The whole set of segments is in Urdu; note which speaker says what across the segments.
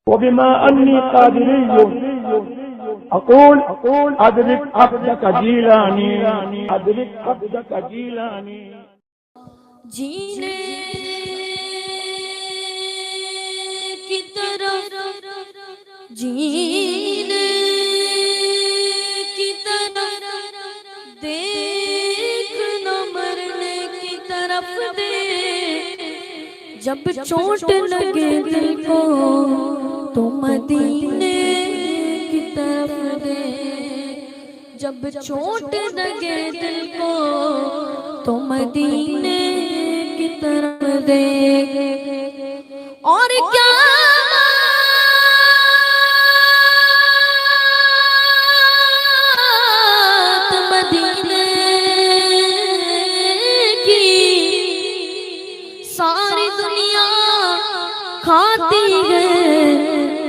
Speaker 1: وبما أني قادري أقول أدرك عبدك جيلاني أدرك عبدك جيلاني.
Speaker 2: جینے کی طرف جینے کی طرف دیکھ نہ مرنے کی طرف دیکھ. جب چوٹ لگے دل کو تو مدینے کی طرف دیکھ. جب چوٹ لگے دل کو تو مدینے کی طرف دیکھ. اور کیا مدینے کی ساری دنیا کھاتی ہے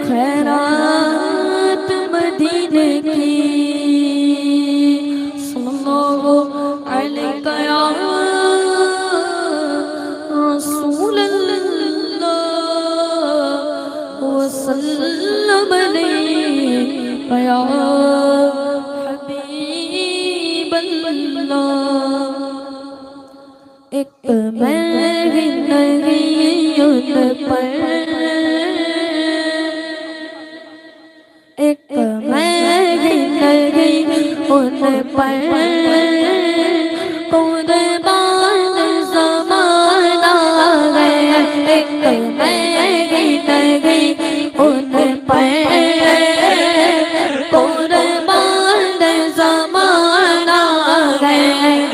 Speaker 2: خیرات مدینے کی. صلی اللہ علیہ یا رسول اللہ وسلم علیہ یا حبیب اللہ. ایک میں ہی نہیں ان پر ایک میں ہی نہیں ان پر قربان زمانہ ہے. ایک میں ہی نہیں ان پر قربان زمانہ ہے.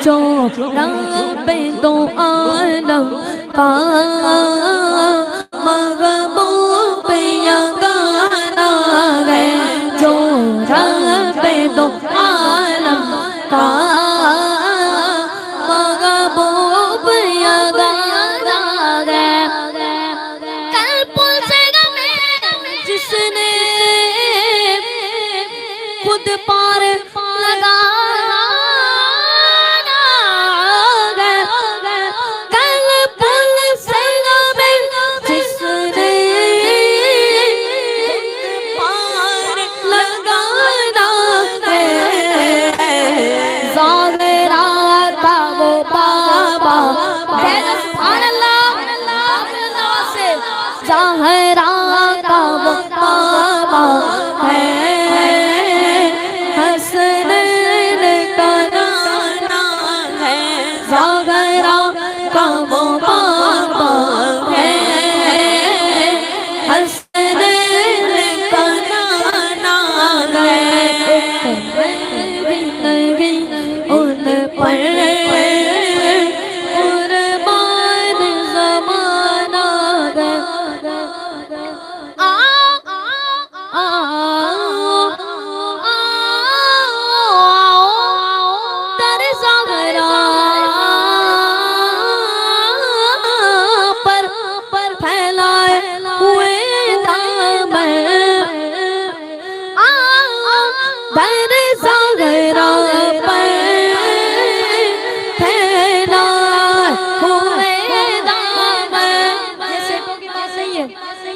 Speaker 2: جو رب دو عالم کا محبوب یگانہ ہے. جو رب دو عالم کا محبوب یگانہ ہے. کل پوچھے گا میں جس نے خود پار لگا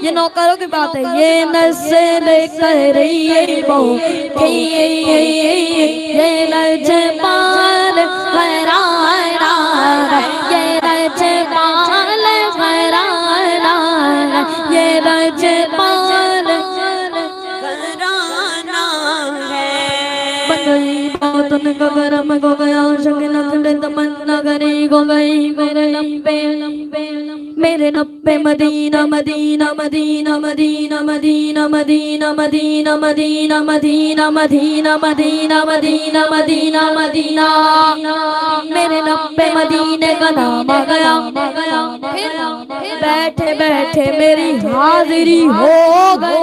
Speaker 2: یہ نوکروں کی بات ہے. یہ نسل قریبوں کی یہ لجپال غیرانہ ہے. یہ لجپال غیرانہ ہے. یہ لجپال غیرانہ ہے. بنگئی باتن کا گرم گو گیا شکل اکھڑ تمنا گری گو گئی میرے لمبے میرے نبے مدینہ مدینہ مدینہ مدینہ مدینہ مدینہ مدینہ مدینہ مدینہ مدینہ مدینہ مدینہ مدینہ مدینہ میرے نبے مدینے کا نام آ گیا. بیٹھے بیٹھے میری حاضری ہو گئی.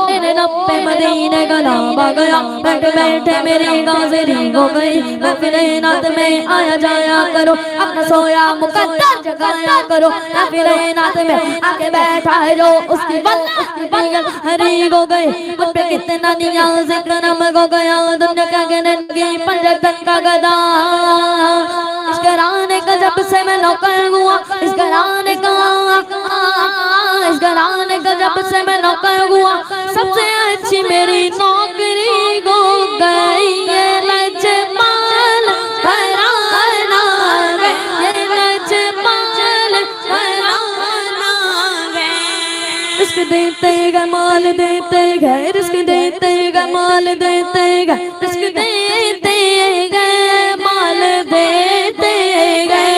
Speaker 2: میرے نبے مدینے کا نام آ گیا. بیٹھے بیٹھے میری حاضری ہو گئی. محفل نعت میں آیا جایا کرو اپنا سویا مقدر جگایا کرو. محفل نعت میں آ کے بیٹھا ہے جو اس کی بل ہری ہو گئی. مجھ پہ کتنا نیاز کرم ہو گیا. دنیا کا گنن کی پنجتن کا گدا. اس گھرانے کا جب سے میں نوکر ہوا اس گھرانے گھرانے کا اس گھرانے کا جب سے میں نوکر ہوا سب سے اچھی میری نوکری ہو گئی یہ لجپال گھرانا ہے یہ لجپال گھرانا ہے رزق دیتے گئے مال دیتے گئے رزق دیتے گئے مال دیتے گئے رزق دیتے گئے مال دیتے گئے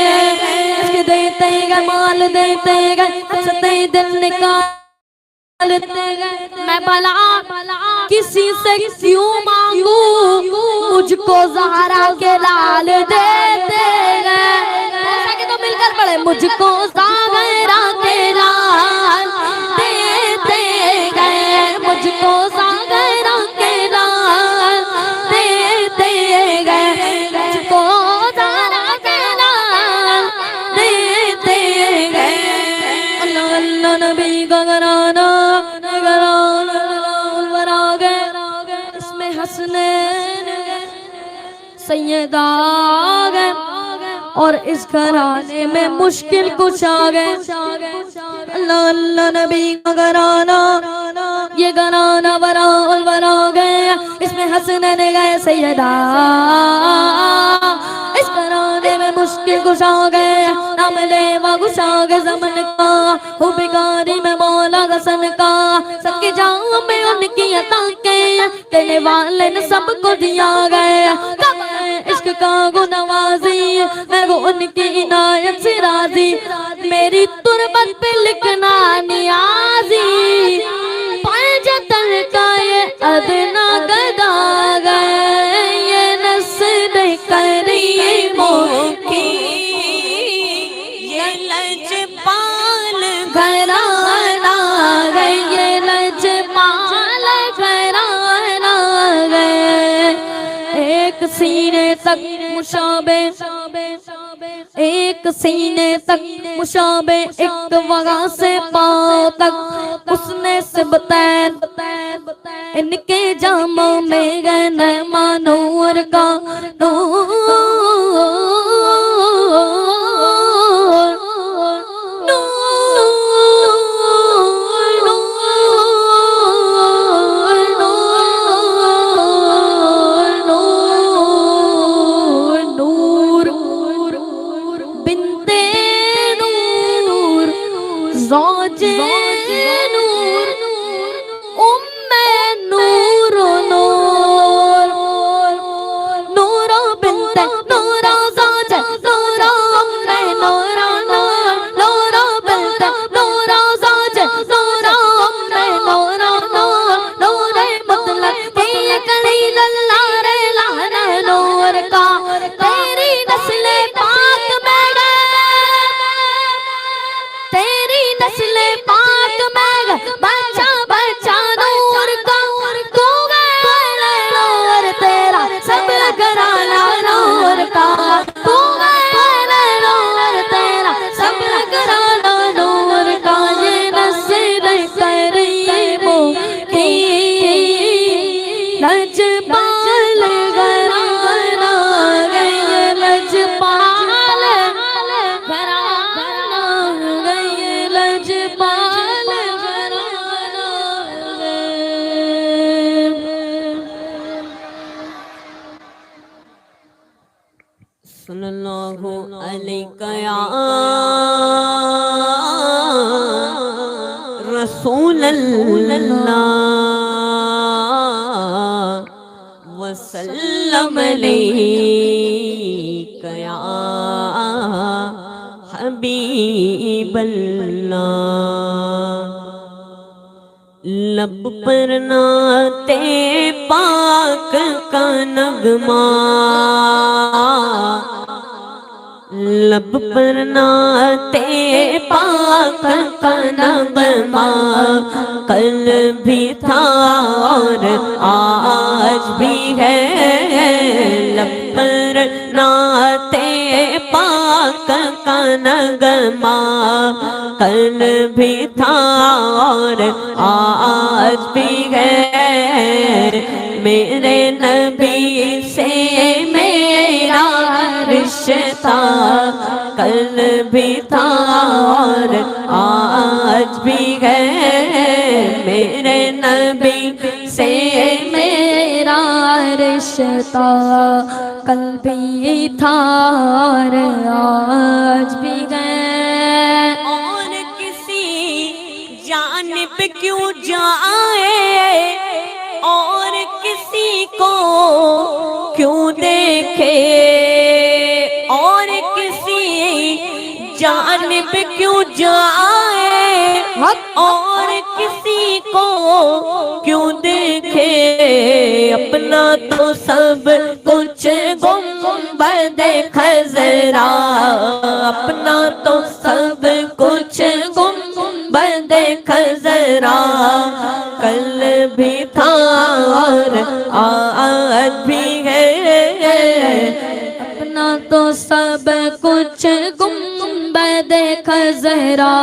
Speaker 2: رزق دیتے گئے مال دیتے گئے حسرتے دل نکالتے گئے میں بھلا کسی سے کیوں مانگوں مجھ کو زہرا کے لال دیتے گئے ایسا کہ تو مل کر پڑھے مجھ کو زہرا کے لال دیتے گئے مجھ کو زہرا کے لال دیتے گئے مجھ کو زہرا کے لال دیتے گئے اللہ اللہ نبی کا گھرانہ اس میں حسنین سیدہ گئے اور اس گھرانے میں مشکل کچھ آ گئے اللہ اللہ نبی کا گھرانہ یہ گھرانہ ورا گئے اس میں حسنین گئے سیدہ اس گھرانے میں مشکل کچھ آ گئے نام لیوا کچھ آ گئے زمن کا ہو بگاری میں مولا حسن کا سب کی جاؤں میں ان کی عطا کے دینے والے نے سب کو دیا گیا عشق کا گنوازی میں وہ ان کی عنایت سے راضی میری تربت پہ لکھنا نیازی پنجتن کا یہ ادنا گدا گئے یہ نسل کریموں کی یہ لجپال گھرانا گئے یہ لجپال گھرانا گئے ایک سینے تک مشابہ ایک سینے تک مشابہ ایک وغا سے پاؤں تک اس نے سبتین ان کے جاموں میں گئے نعمہ نور کا نور صلی اللہ علیہ یا رسول اللہ وسلم علیک یا حبیب اللہ لب پر نعت پاک کا نغمہ لب پر نعت پاک کا نغمہ کل بھی تھا اور آج بھی ہے لب پر نعت پاک کا نغمہ کل بھی تھا اور آج بھی ہے میرے نبی سے میرا رشتہ کل بھی تھا اور آج بھی ہے میرے نبی سے میرا رشتہ، کل بھی تھا اور آج بھی ہے۔ اور کسی جانب کیوں جائے اور کسی کو کیوں دیکھے، اور کسی جانب کیوں جائے اور کسی کو کیوں دیکھے، اپنا تو سب کچھ گنبد خضرا، اپنا تو سب کچھ گنبد خضرا، کل بھی تھا اور آج بھی ہے، اپنا تو سب کچھ گنبد خضرا،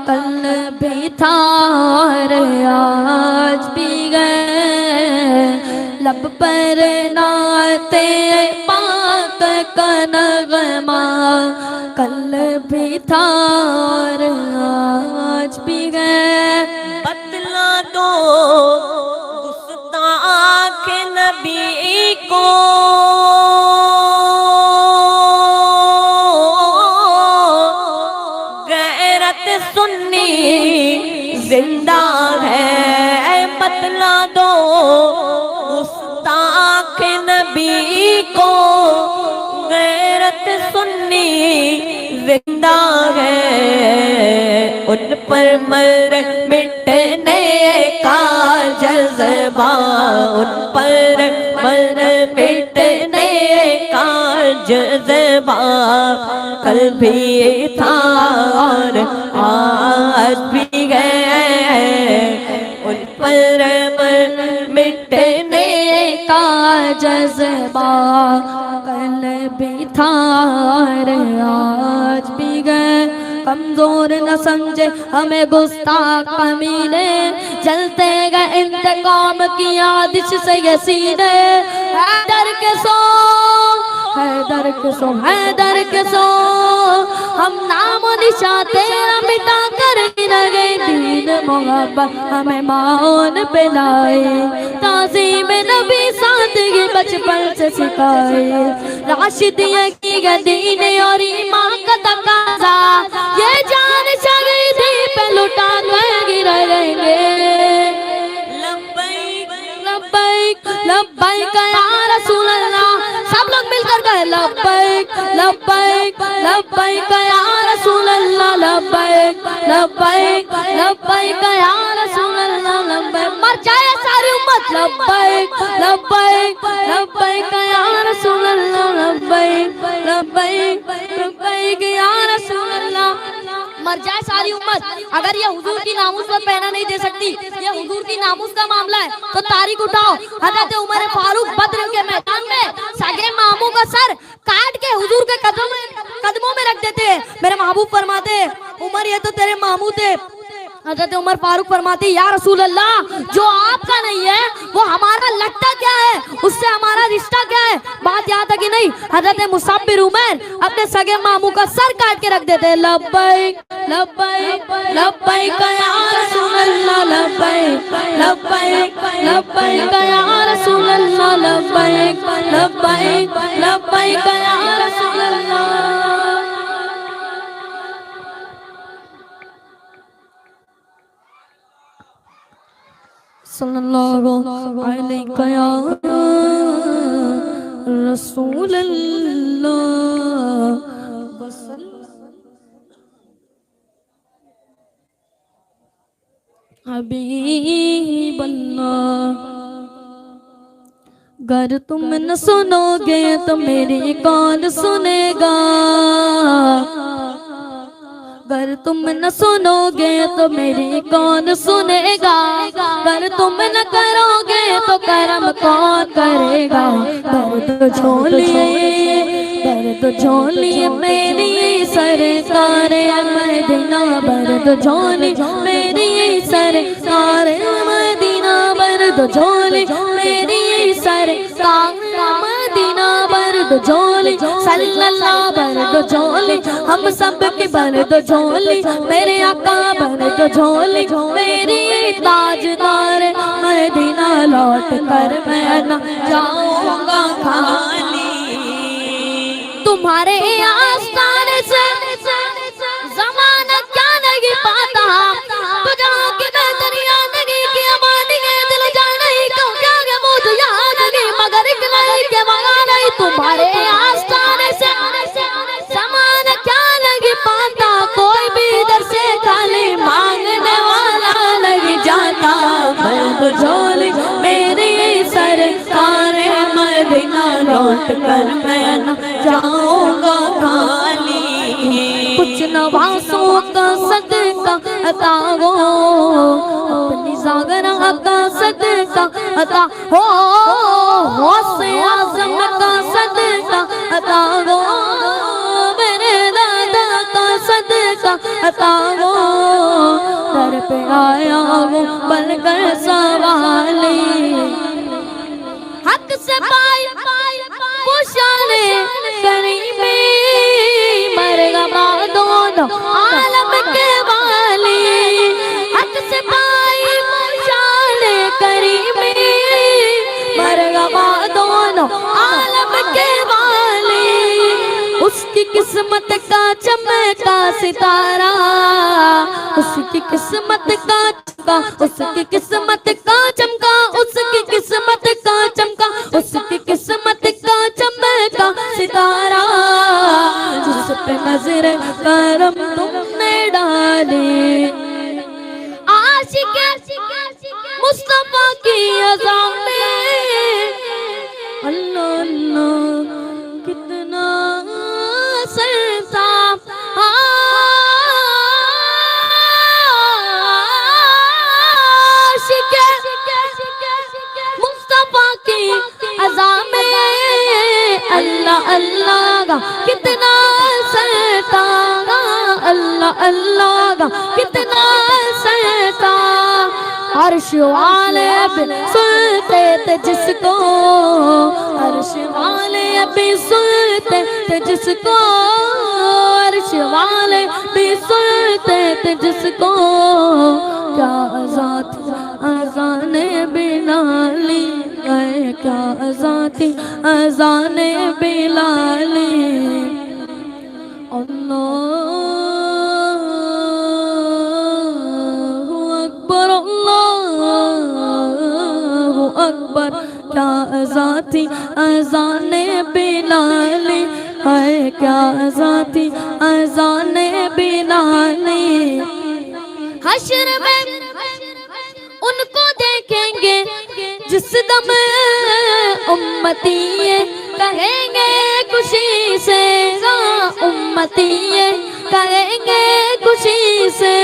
Speaker 2: کل بھی تھا اور آج بھی ہے، لب پر نعت پاک کا نغمہ، کل بھی تھا اور آج بھی ہے۔ بتلا دو گستاخ نبی کو، غیرت سنی زندہ ہے، بتلا دو گستاخ نبی کو، غیرت سنی زندہ ہے، ان پر مر مٹنے کا جذبہ، ان پر مر مٹنے کا جذبہ، کل بھی تھا اور آج بھی ہے، ان پر مر مٹنے کا جذبہ، کل بھی تھا اور آج بھی ہے۔ کمزور نہ سمجھے ہمیں گستاخ کمینے، جلتے گئے انتقام کی آتش سے یہ سینے، حیدر کے سو حیدر کے سو حیدر کے سو، ہم نام و نشان تیرا مٹا کر لگے، دین محبت ہمیں معاون پہ لائے، تعظیم نبی سادگی بچپن سے سکھائے، راشدیہ کی گئے دین اور ایمان کا تقاضا، یہ جان شہیدی پہ لٹا کر گریں گے، لبیک لبیک لبیک یا رسول اللہ، سب لوگ مل کر کہے لبیک لبیک لبیک یا رسول اللہ، لبیک لبیک لبیک یا رسول اللہ، لبیک، مر جائے ساری امت، لبیک لبیک لبیک یا رسول اللہ، لبیک لبیک لبیک یا رسول اللہ، مر جائے ساری امت۔ اگر یہ حضور کی ناموس پر پہنا نہیں دے سکتی، یہ حضور کی ناموس کا معاملہ ہے، تو تاریخ اٹھاؤ، حضرت عمر فاروق بدر کے میدان میں سگے ماموں کا سر کاٹ کے حضور کے قدموں میں رکھ دیتے ہیں، میرے محبوب فرماتے عمر یہ تو تیرے ماموں تھے، حضرت عمر فاروق فرماتے یا رسول اللہ جو آپ کا نہیں ہے وہ ہمارا لگتا کیا ہے، اس سے ہمارا رشتہ کیا ہے، بات یاد ہے کہ نہیں؟ حضرت مصعب بن عمیر اپنے سگے ماموں کا سر کاٹ کے رکھ دیتے ہیں، لبیک لبیک لبیک یا رسول اللہ، لبیک لبیک لبیک یا رسول اللہ، لبیک لبیک لبیک یا رسول اللہ۔ صلی اللہ علیہ یا رسول اللہ، حبیب اللہ، گر تم نہ سنو گے تو میری کون سنے گا، گر تم نہ سنو گے تو میری کون سنے گا، گر تم نہ کرو گے تو کرم کون کرے گا، درد جھولیے میری سرکار مدینہ، درد جھولی میری سرکار مدینہ، درد جھولی میری سرکار مدینہ، درد دو جھولی صلی اللہ بھر دو جھولی ہم سب کی بھر دو جھولی میرے آقا بھر دو جھولی میری تاجدار مدینہ لوٹ کر میں نہ جاؤں گا خالی تمہارے آستانے سے زمانہ کیا نہیں پاتا تجھا کی بہتریا نہیں کی آبادی کے دل جانے کو کیا کہ مجھے یاد نہیں مگر ایک نہیں کہ وہاں نہیں تمہارے آستانے سے زمانہ کیا نہیں پاتا کوئی بھی در سے خالی مانگنے والا نہیں جاتا بھر جھولی میری سرکار مدینہ لوٹ کر میں نہ جاؤں گا خالی کچھ نوازوں کا صدقہ عطا ہو اپنی زاغرہ کا صدقہ عطا ہو غوث اعظم کا صدقہ عطا ہو میرے دادا کا صدقہ عطا ہو در پہ آیا ہوں بن کر سوالی حق سے پائی پوشانے کریمی مرغبا دونوں عالم کے والی حق سے پائی پوشانے کریمی مرغبا دونوں عالم کے والی اس کی قسمت کا چمکا ستارہ اس کی قسمت کا چمکا اس کی قسمت کا چمکا اس کی قسمت کا چمکا اس کی قسمت کا چمکا ستارہ جس پہ نظر کرم تم نے ڈالی عاشق مصطفیٰ کی اذا میں اللہ اللہ کتنا سرسا عاشق مصطفیٰ کی اذا میں اللہ اللہ کا کتنا سرتا اللہ اللہ کا کتنا سرتا عرش والے بھی سنتے تھے جس کو عرش والے بھی سنتے تھے جس کو عرش والے بھی سنتے تھے جس کو کیا ذات اذان بلالی کیا ذات اذان بلالی اللہ اکبر کیا ذاتی اذان بلالی ہے کیا ذاتی اذان بلالی حشر میں ان کو دیکھیں گے جس دم امتی کہیں گے خوشی سے امتی کہیں گے خوشی سے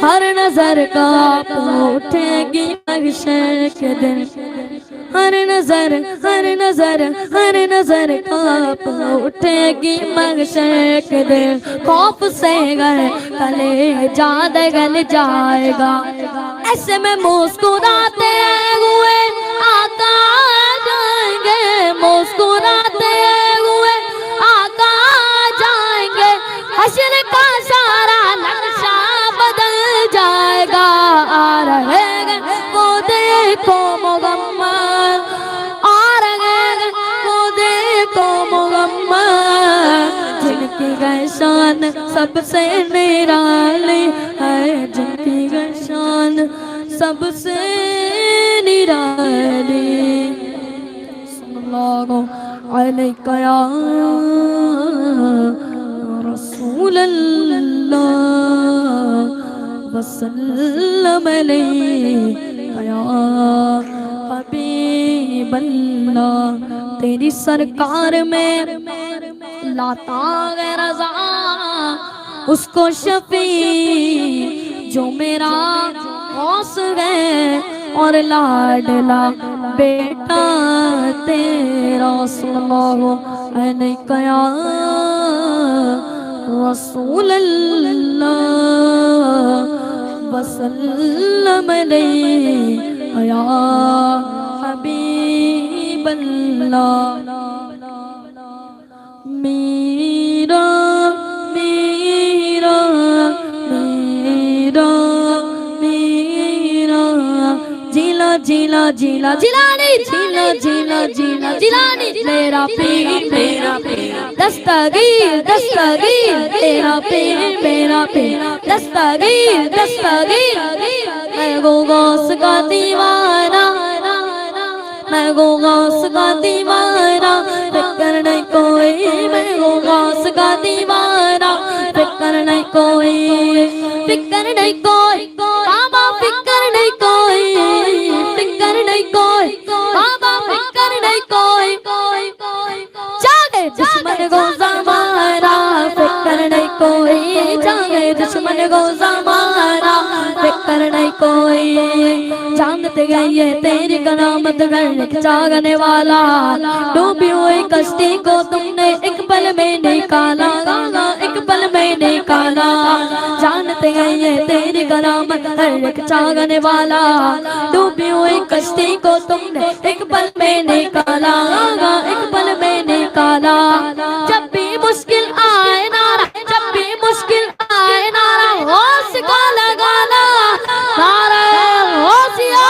Speaker 2: ہر نظر کانپ اٹھے گی محشر کے دن ہر نظر کانپ اٹھے گی محشر کے دن خوف سے گھر کلیجہ دگل جائے گا ایسے میں مسکراتے ہوئے آقا جائیں گے مسکراتے ہوئے آقا جائیں گے حشر کا سارا نقشہ بدل جائے گا آ رہے گے وہ دیکھو مغمر آ رہے گے وہ دیکھو مغمر جن کی گشان سب سے نرالی ہے جن کی گشان سب سے نرالی صلی اللہ علیہ یا رسول اللہ وسلم علیہ یا حبیب اللہ تیری سرکار میں لاتا ہے رضا اس کو شفیع جو میرا غوث ہے اور لاڈلا بیٹا تیرا صلی اللہ علیہ یا رسول اللہ وسلم علیہ یا حبیب اللہ جیلا جیلا جیلا جیلانی جیلا جیلا جیلا جیلانی میرا پیر میرا پیر دستگیر دستگیر میرا پیر میرا پیر دستگیر دستگیر میں گو غوث کا دیوانہ میں گو غوث کا دیوانہ فکر نہیں کوئی میں گو غوث کا دیوانہ فکر نہیں کوئی فکر نہیں کوئی بابا فکر نہیں کوئی فکر نہیں کوئی بابا فکر نہیں کوئی جاگے دشمن کو زمانہ فکر نہیں کوئی جاگے دشمن کو زمانہ فکر نہیں کوئی جانتے گئے تیری کرامت گھر جاگنے والا ڈوبی ہوئی کشتی کو تم نے ایک پل میں نکالا ایک پل میں نکالا جانتے گئے تیری کرامت ہر جاگنے والا ڈوبی ہوئی کشتی کو تم نے ایک پل میں نکالا ایک پل میں نکالا جب بھی مشکل آئے نارا جب بھی مشکل آئے نارا ہوش کا لگانا نارا ہوشیا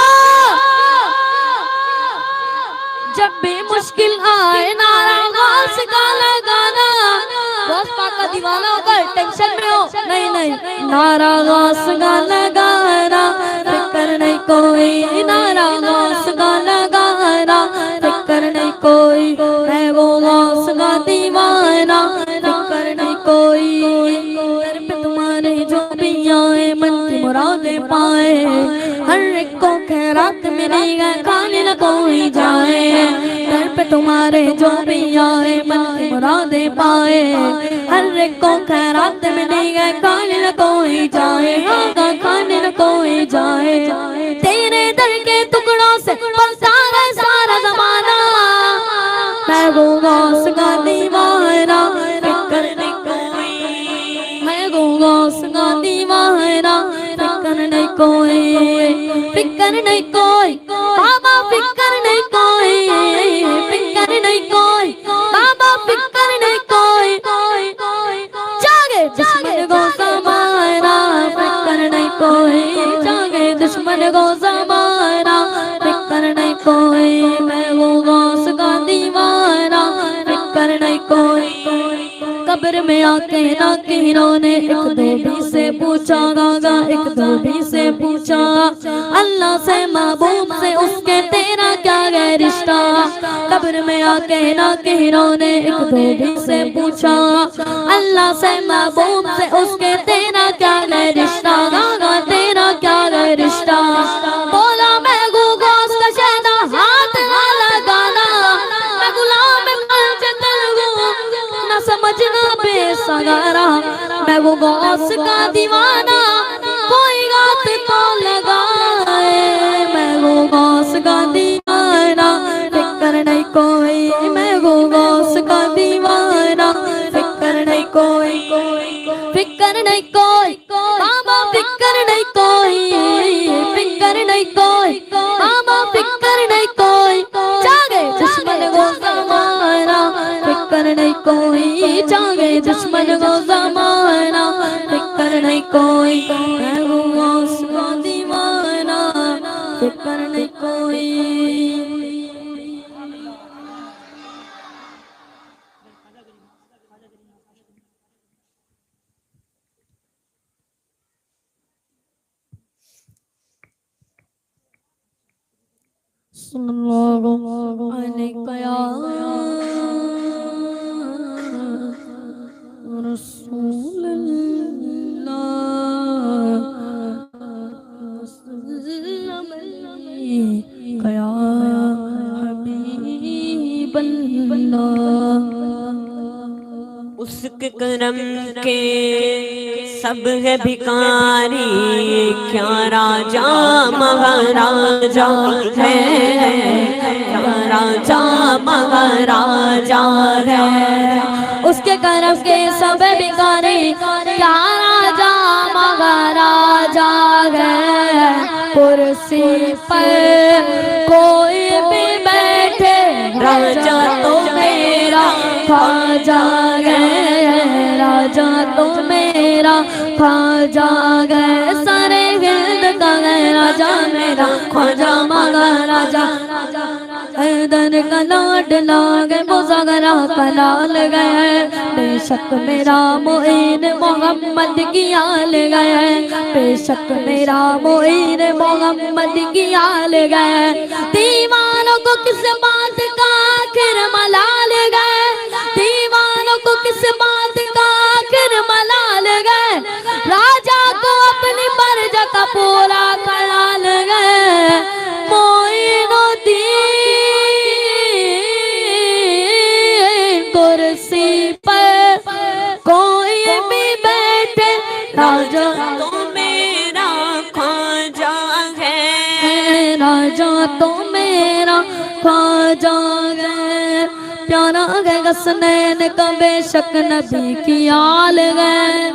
Speaker 2: جب بھی مشکل آئے نارا غوث کا لگانا غوث پاک کا دیوانہ ہو کر ٹینشن میں ہو نہیں نہیں نارا غوث کا لگانا فکر نہیں کوئی نارا غوث کا لگانا فکر نہیں کوئی میں وہ غوث کا دیوانہ فکر نہیں کوئی در پہ تمہارے جو بھی آئے من کی مرادیں پائے ہر ایک کو خیرات ملے گا کھانے نہ کوئی جائے در پہ تمہارے جو بھی آئے من کی مرادیں پائے ہر ایک کو خیرات ملے گا کھانے نہ کوئی جائے کھانے نہ کوئی جائے تیرے در کے ٹکڑوں سے بنتا ہے سارا زمانہ میں وہ غوث کا دیوانہ فکر نہیں کوئی میں وہ غوث کا دیوانہ فکر نہیں کوئی فکر نہیں کوئی بابا فکر نہیں کوئی فکر نہیں کوئی بابا فکر نہیں کوئی جاگے دشمن کو زمانہ فکر نہیں کوئی جاگے دشمن کو زمانہ فکر نہیں کوئی میں وہ غوث کا دیوانہ فکر نہیں کوئی قبر میں آ کے ناکروں نے ایک دھوبی سے پوچھا گاگا ایک دھوبی سے پوچھا اللہ سے محبوب سے اس کے تیرا کیا ہے رشتہ قبر میں آ کے ناکروں نے ایک دھوبی سے پوچھا اللہ سے محبوب سے اس کے تیرا کیا ہے رشتہ گاگا تیرا کیا ہے رشتہ بولا میں غوث کا شہدا ہاتھ نہ لگانا میں غلام نہ سمجھنا بے سگارا میں وہ غوث کا دیوانہ کوئی غات تو لگائے میں وہ غوث کا دیوانہ فکر نہیں کوئی میں وہ غوث کا دیوانہ فکر نہیں کوئی فکر نہیں کوئی بابا فکر نہیں کوئی فکر نہیں کوئی بابا فکر نہیں کوئی جاگے دشمن کو زمانہ فکر نہیں کوئی جاگے دشمن کو زمانہ فکر نہیں کوئی میں وہ غوث کا دیوانہ فکر نہیں کوئی صلی اللہ علیہ یا رسول اللہ یا حبیب اللہ
Speaker 3: اس کے کرم کے سب ہے بھکاری کیا راجہ مہاراجہ ہے کیا راجہ مہاراجہ ہے
Speaker 2: اس کے کرم کے سب بھکاری کیا راجہ مہاراجہ ہے کرسی پر کوئی بھی بیٹھے راجہ تو میرا خواجہ ہے راجہ تو میرا خواجہ ہے سارے ہند کا ہے راجا میرا خواجہ مہاراجا حیدر کا لاڈلا گئے مظاہرہ کا لال گئے بے شک میرا معین محمد کی آل گئے بے شک میرا معین محمد کی آل گئے دیوانوں کو کس بات کا آخر ملال گئے دیوانوں کو کس بات کا آخر ملال گئے راجا کو اپنی برج کا پورا خیال گئے معین الدین کرسی پر کوئی بھی بیٹھے راجا
Speaker 3: تو میرا خواجہ ہے
Speaker 2: راجا تو میرا خواجہ ہے پیارا گئے حسنین کا بے شک نبی کی آل گئے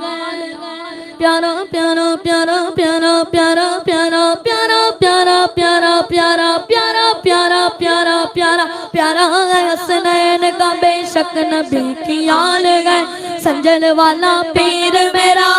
Speaker 2: پیارا پیارا پیارا پیارا پیارا پیارا پیارا پیارا پیارا پیارا پیارا پیارا پیارا پیارا پیارا حسنین کا بے شک نبی کی آل گئے سنجر والا پیر میرا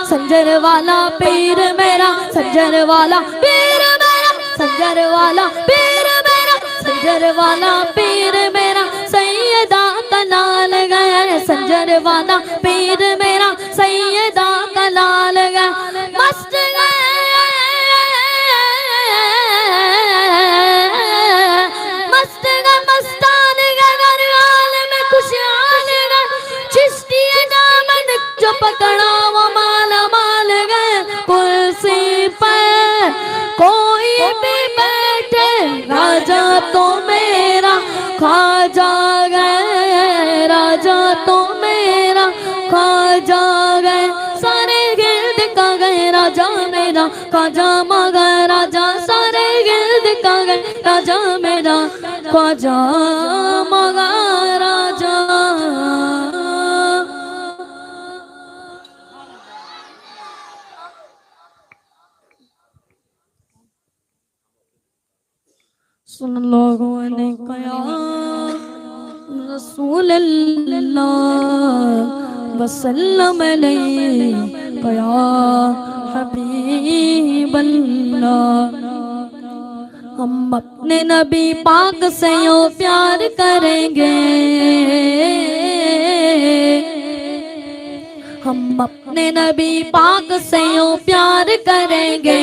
Speaker 2: سنجر والا پیر میرا سنجر والا پیر میرا سنجر والا پیر میرا سنجر والا پیر میرا سیدہ کا لال گیا سنجر والا پیر میرا سیدہ کا لال گیا مست گئے مست گئے مستان گئے غرغال میں خوشحال گئے چشتی دامن جو پکڑا وہ مالا مال گئے کرسی پر کوئی بھی بیٹھے راجا تو میرا خواجہ گئے راجا تو میرا خواجہ گئے سارے گرد کا گئے راجا میرا خواجہ مہاراجا سارے گرد کا گئے راجا میرا خواجہ مہاراجا صلی اللہ علیہ یا رسول اللہ وسلم علیہ یا حبیب اللہ ہم اپنے نبی پاک سے یوں پیار کریں گے ہم اپنے نبی پاک سے یوں پیار کریں گے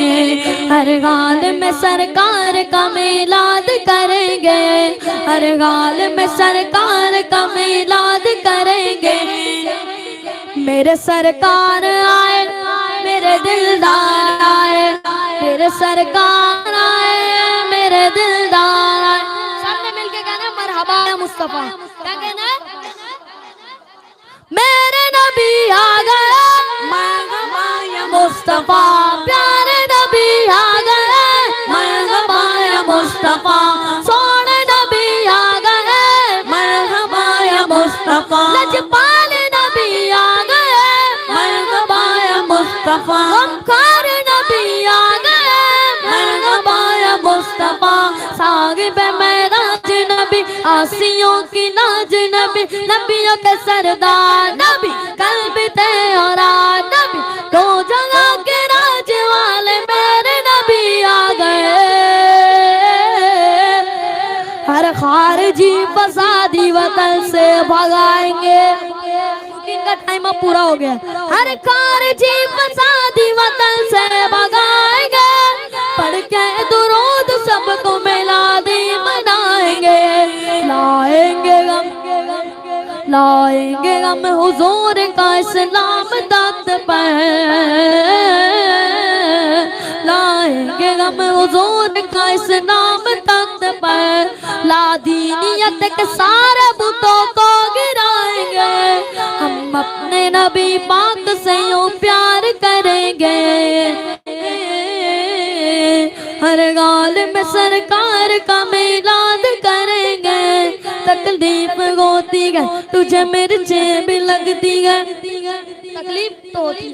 Speaker 2: ہر حال میں سرکار کا میلاد کریں گے ہر حال میں سرکار کا میلاد کریں گے میرے سرکار آئے میرے دلدار آئے میرے سرکار آئے میرے دلدار آئے سب نے مل کے کہنا مرحبا یا مصطفیٰ کیا کہنا ہے میرے نبی آ گئے مرحبا یا مصطفیٰ پیارے نبی آ گئے مرحبا یا مصطفیٰ سونے نبی آ گئے مرحبا یا مصطفیٰ لجپال نبی آ گئے مرحبا یا مصطفیٰ غمخوار نبی آ گئے مرحبا یا مصطفیٰ صاحب معراج نبی آسیوں کی لاج نبی نبیوں کے سردار نبی قلب تیرا نبی دو جگہ کے راج والے میرے نبی آ گئے ہر خارجی فسادی وطن سے بھگائیں گے ان کا ٹائم اب پورا ہو گیا ہر خارجی فسادی وطن سے بھگائیں گے پڑھ کے درود سب کو میلادی منائیں گے لائیں گے ہم حضور کا اسلام تخت پر لائیں گے ہم حضور کا اسلام تخت پر لا دینیت کے سارے بتوں کو گرائیں گے ہم اپنے نبی پاک سے یوں پیار کریں گے ہر حال میں سرکار کا میلاد کریں گے تکلیف ہوتی ہے تجھے مرچیں بھی لگتی ہے تکلیف تو ہوتی ہے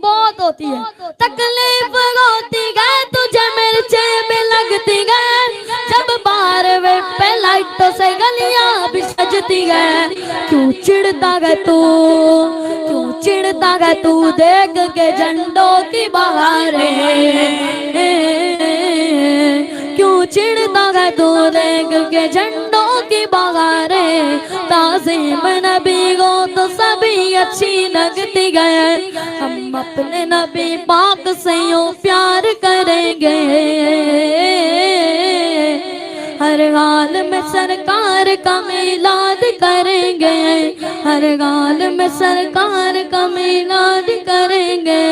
Speaker 2: بہت ہوتی ہے تکلیف ہوتی ہے تجھے مرچیں بھی لگتی ہے جب باروے پہ لائٹوں سے گلیاں بھی سجتی ہے کیوں چڑھتا ہے تو کیوں چڑھتا چڑھتا ہے تو دیکھ کے جھنڈوں کی بہاریں، کیوں چڑھتا ہے تو دیکھ کے جھنڈوں کی بہاریں، تعظیم نبی کو تو سبھی اچھی لگتی ہے، ہم اپنے نبی پاک سے یوں پیار کریں گے، ہر حال میں سرکار کا میلاد کریں گے، ہر حال میں سرکار کا میلاد کریں گے،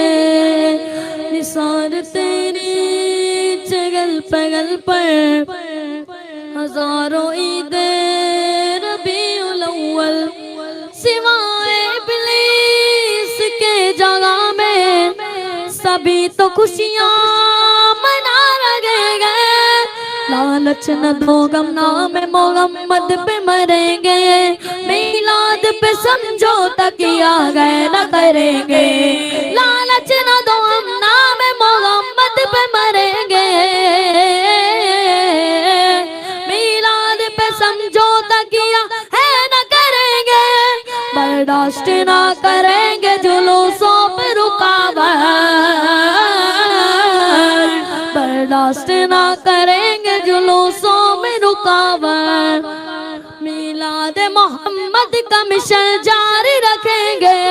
Speaker 2: نثار تیری چگل پگل پر ہزاروں عید ربیع الاول، سوائے ابلیس کے جگہ میں سبھی تو خوشیاں منا رہے گے، لالچ نہ دو غم نام محمد پہ مریں گے، میلاد پہ سمجھوتا کیا گئے نہ کریں گے، لالچ نہ دو ہم نام محمد پہ مریں گے، میلاد پہ سمجھوتا کیا ہے نہ کریں گے، برداشت نہ کریں گے جلوسوں پہ رکاوٹ، برداشت نہ کریں گے جلوسوں میں رکاوٹ، میلاد محمد کا مشن جاری رکھیں گے،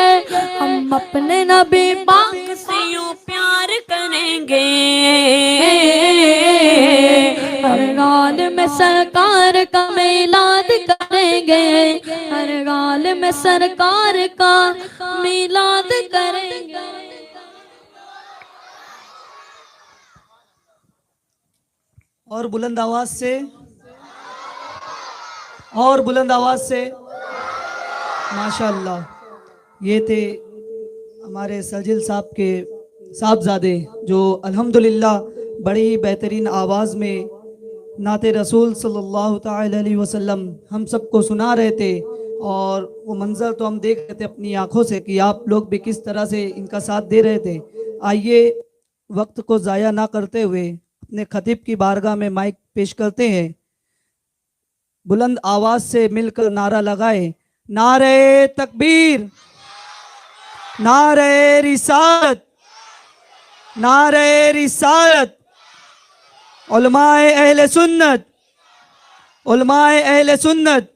Speaker 2: ہم اپنے نبی پاک سے
Speaker 3: یوں پیار کریں گے،
Speaker 2: ہر حال میں سرکار کا میلاد کریں گے، ہر حال میں سرکار کا میلاد کریں گے۔
Speaker 4: اور بلند آواز سے، اور بلند آواز سے ماشاءاللہ۔ یہ تھے ہمارے سجل صاحب کے صاحبزادے جو الحمدللہ بڑی ہی بہترین آواز میں نعت رسول صلی اللہ تعالی علیہ وسلم ہم سب کو سنا رہے تھے، اور وہ منظر تو ہم دیکھ رہے تھے اپنی آنکھوں سے کہ آپ لوگ بھی کس طرح سے ان کا ساتھ دے رہے تھے۔ آئیے وقت کو ضائع نہ کرتے ہوئے اپنے خطیب کی بارگاہ میں مائک پیش کرتے ہیں، بلند آواز سے مل کر نعرہ لگائے، نعرہ تکبیر، نعرہ رسالت، نعرہ رسالت، علماء اہل سنت، علماء اہل سنت،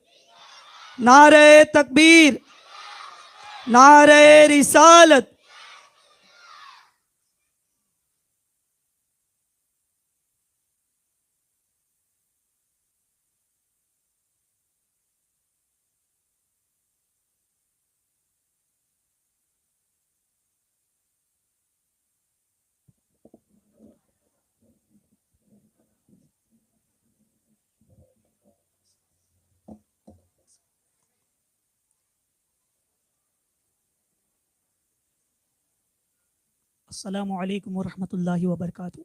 Speaker 4: نعرہ تکبیر، نعرہ رسالت۔
Speaker 5: السلام علیکم ورحمۃ اللہ وبرکاتہ۔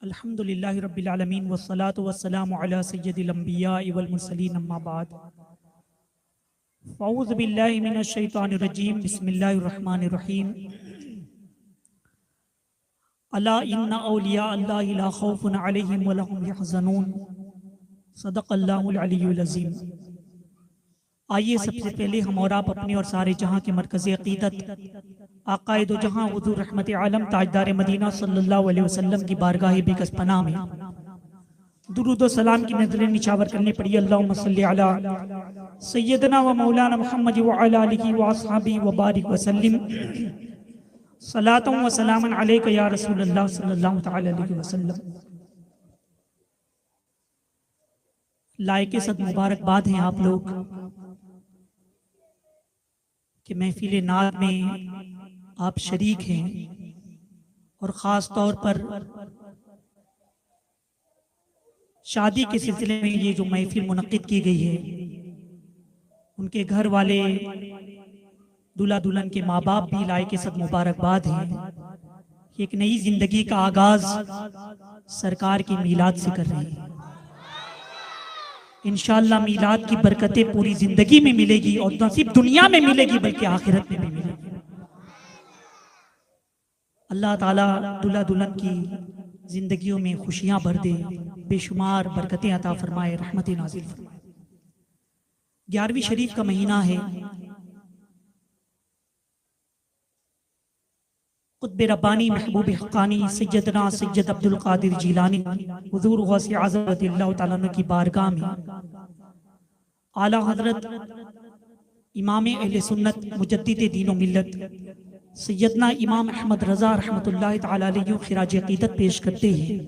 Speaker 5: الحمدللہ رب العالمین والصلاة والسلام علی سید الانبیاء والمرسلین، اما بعد، فاعوذ باللہ من الشیطان الرجیم، بسم اللہ الرحمن الرحیم۔ الا ان اولیاء اللہ لا خوف علیہم ولا هم یحزنون، صدق اللہ العلی العظیم۔ آئیے سب سے پہلے ہم اور آپ اپنے اور سارے جہاں کے مرکز عقیدت آقائے دو جہاں حضور رحمت عالم تاجدار مدینہ صلی اللہ علیہ وسلم کی بارگاہ بکس پناہ میں درود و سلام کی نظریں نچھاور کرنے پڑی۔ اللہم صلی علی سیدنا و مولانا محمد وعلی آلہ و اصحابہ و بارک وسلم، صلاۃ و سلام علیک یا رسول اللہ صلی اللہ تعالی علیہ وسلم۔ لائق صد مبارکباد ہیں آپ لوگ کہ محفل نعت میں آپ شریک ہیں، اور خاص طور پر شادی کے سلسلے میں یہ جو محفل منعقد کی گئی ہے، ان کے گھر والے دلہا دلہن کے ماں باپ بھی لائق صد مبارکباد ہیں۔ ایک نئی زندگی کا آغاز سرکار کی میلاد سے کر رہے ہیں۔ انشاءاللہ میلاد کی برکتیں پوری زندگی میں ملے گی، اور نہ صرف دنیا میں ملے گی بلکہ آخرت میں بھی ملے گی۔ اللہ تعالیٰ دلہا دلہن کی زندگیوں میں خوشیاں بھر دے، بے شمار برکتیں عطا فرمائے، رحمت نازل فرمائے۔ 11ویں شریف کا مہینہ ہے، قطب ربانی محبوب حقانی سیدنا سید عبد القادر جیلانی حضور غوث اعظم رضی اللہ تعالیٰ عنہ کی بارگاہ میں اعلیٰ حضرت امام اہل سنت مجدد دین و ملت سیدنا امام احمد رضا رحمۃ اللہ تعالیٰ علیہ خراج عقیدت پیش کرتے ہیں۔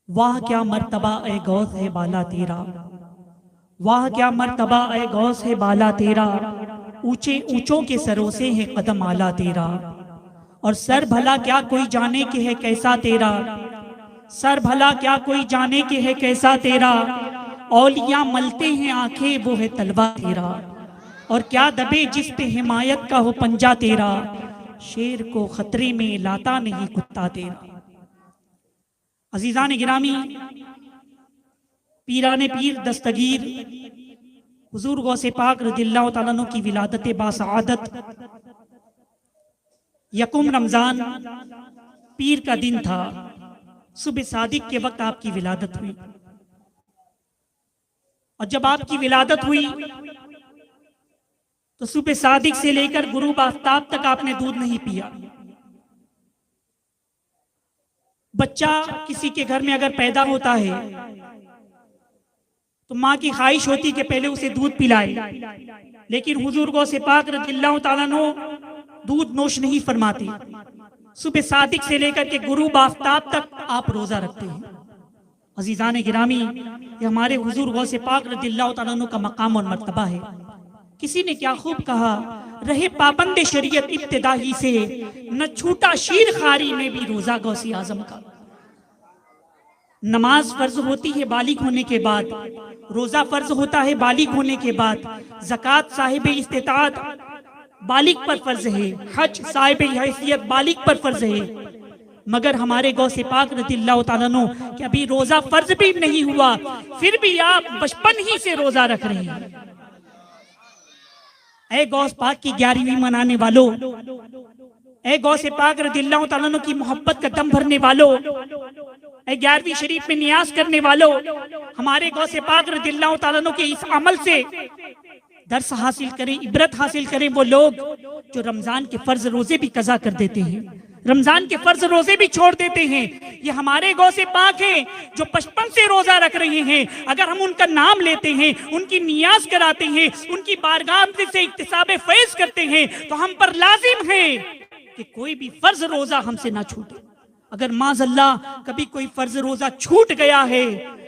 Speaker 5: واہ کیا مرتبہ اے غوث ہے بالا تیرا، واہ کیا مرتبہ اے غوث ہے بالا تیرا، اونچے اونچوں کے سروں سے ہے قدم آلا تیرا، اور سر بھلا کیا کوئی جانے کہ ہے کیسا تیرا، سر بھلا کیا کوئی جانے کہ ہے کیسا تیرا، اولیاء ملتے ہیں آنکھیں وہ ہے طلبہ تیرا، اور کیا دبے جس پہ حمایت کا ہو پنجہ تیرا، شیر کو خطرے میں لاتا نہیں کتا تیرا۔ عزیزان گرامی، پیران پیر دستگیر حضور غوث پاک رضی اللہ تعالیٰ عنہ کی ولادت باسعادت یکم رمضان پیر کا دن تھا، صبح صادق کے وقت آپ کی ولادت ہوئی، اور جب آپ کی ولادت ہوئی تو صبح صادق سے لے کر غروب آفتاب تک آپ نے دودھ نہیں پیا۔ بچہ کسی کے گھر میں اگر پیدا ہوتا ہے تو ماں کی خواہش ہوتی کہ پہلے اسے دودھ پلائے، لیکن حضور غوث پاک رضی اللہ تعالیٰ عنہ دودھ نوش نہیں فرماتے، صبح صادق سے لے کر کے غروب آفتاب تک آپ روزہ رکھتے ہیں۔ عزیزان گرامی، یہ ہمارے حضور غوث پاک رضی اللہ تعالیٰ عنہ کا مقام اور مرتبہ ہے۔ کسی نے کیا خوب کہا، رہے پابند شریعت ابتدا ہی سے، نہ چھوٹا شیر خاری میں بھی روزہ غوث اعظم کا۔ نماز فرض ہوتی ہے بالغ ہونے کے بعد، روزہ فرض ہوتا ہے بالغ ہونے کے بعد، زکوٰۃ صاحب استطاعت بالغ پر فرض ہے، حج صاحب حیثیت بالغ پر فرض ہے، مگر ہمارے غوث پاک رضی اللہ تعالیٰ عنہ کہ ابھی روزہ فرض بھی نہیں ہوا، پھر بھی آپ بچپن ہی سے روزہ رکھ رہے ہیں۔ اے غوث پاک کی 11ویں منانے والوں، اے غوث پاک رضی اللہ تعالیٰ عنہ کی محبت کا دم بھرنے والوں، اے 11ویں شریف میں نیاز کرنے والوں، ہمارے غوث پاک رضی اللہ تعالیٰ عنہ کے اس عمل سے درس حاصل کریں، عبرت حاصل کریں وہ لوگ جو رمضان کے فرض روزے بھی قضا کر دیتے ہیں، رمضان کے فرض روزے بھی چھوڑ دیتے ہیں۔ یہ ہمارے غوث پاک ہیں جو بچپن سے روزہ رکھ رہے ہیں، اگر ہم ان کا نام لیتے ہیں، ان کی نیاز کراتے ہیں، ان کی بارگاہ سے اکتساب فیض کرتے ہیں، تو ہم پر لازم ہے کہ کوئی بھی فرض روزہ ہم سے نہ چھوٹے۔ اگر معاذ اللہ کبھی کوئی فرض روزہ چھوٹ گیا ہے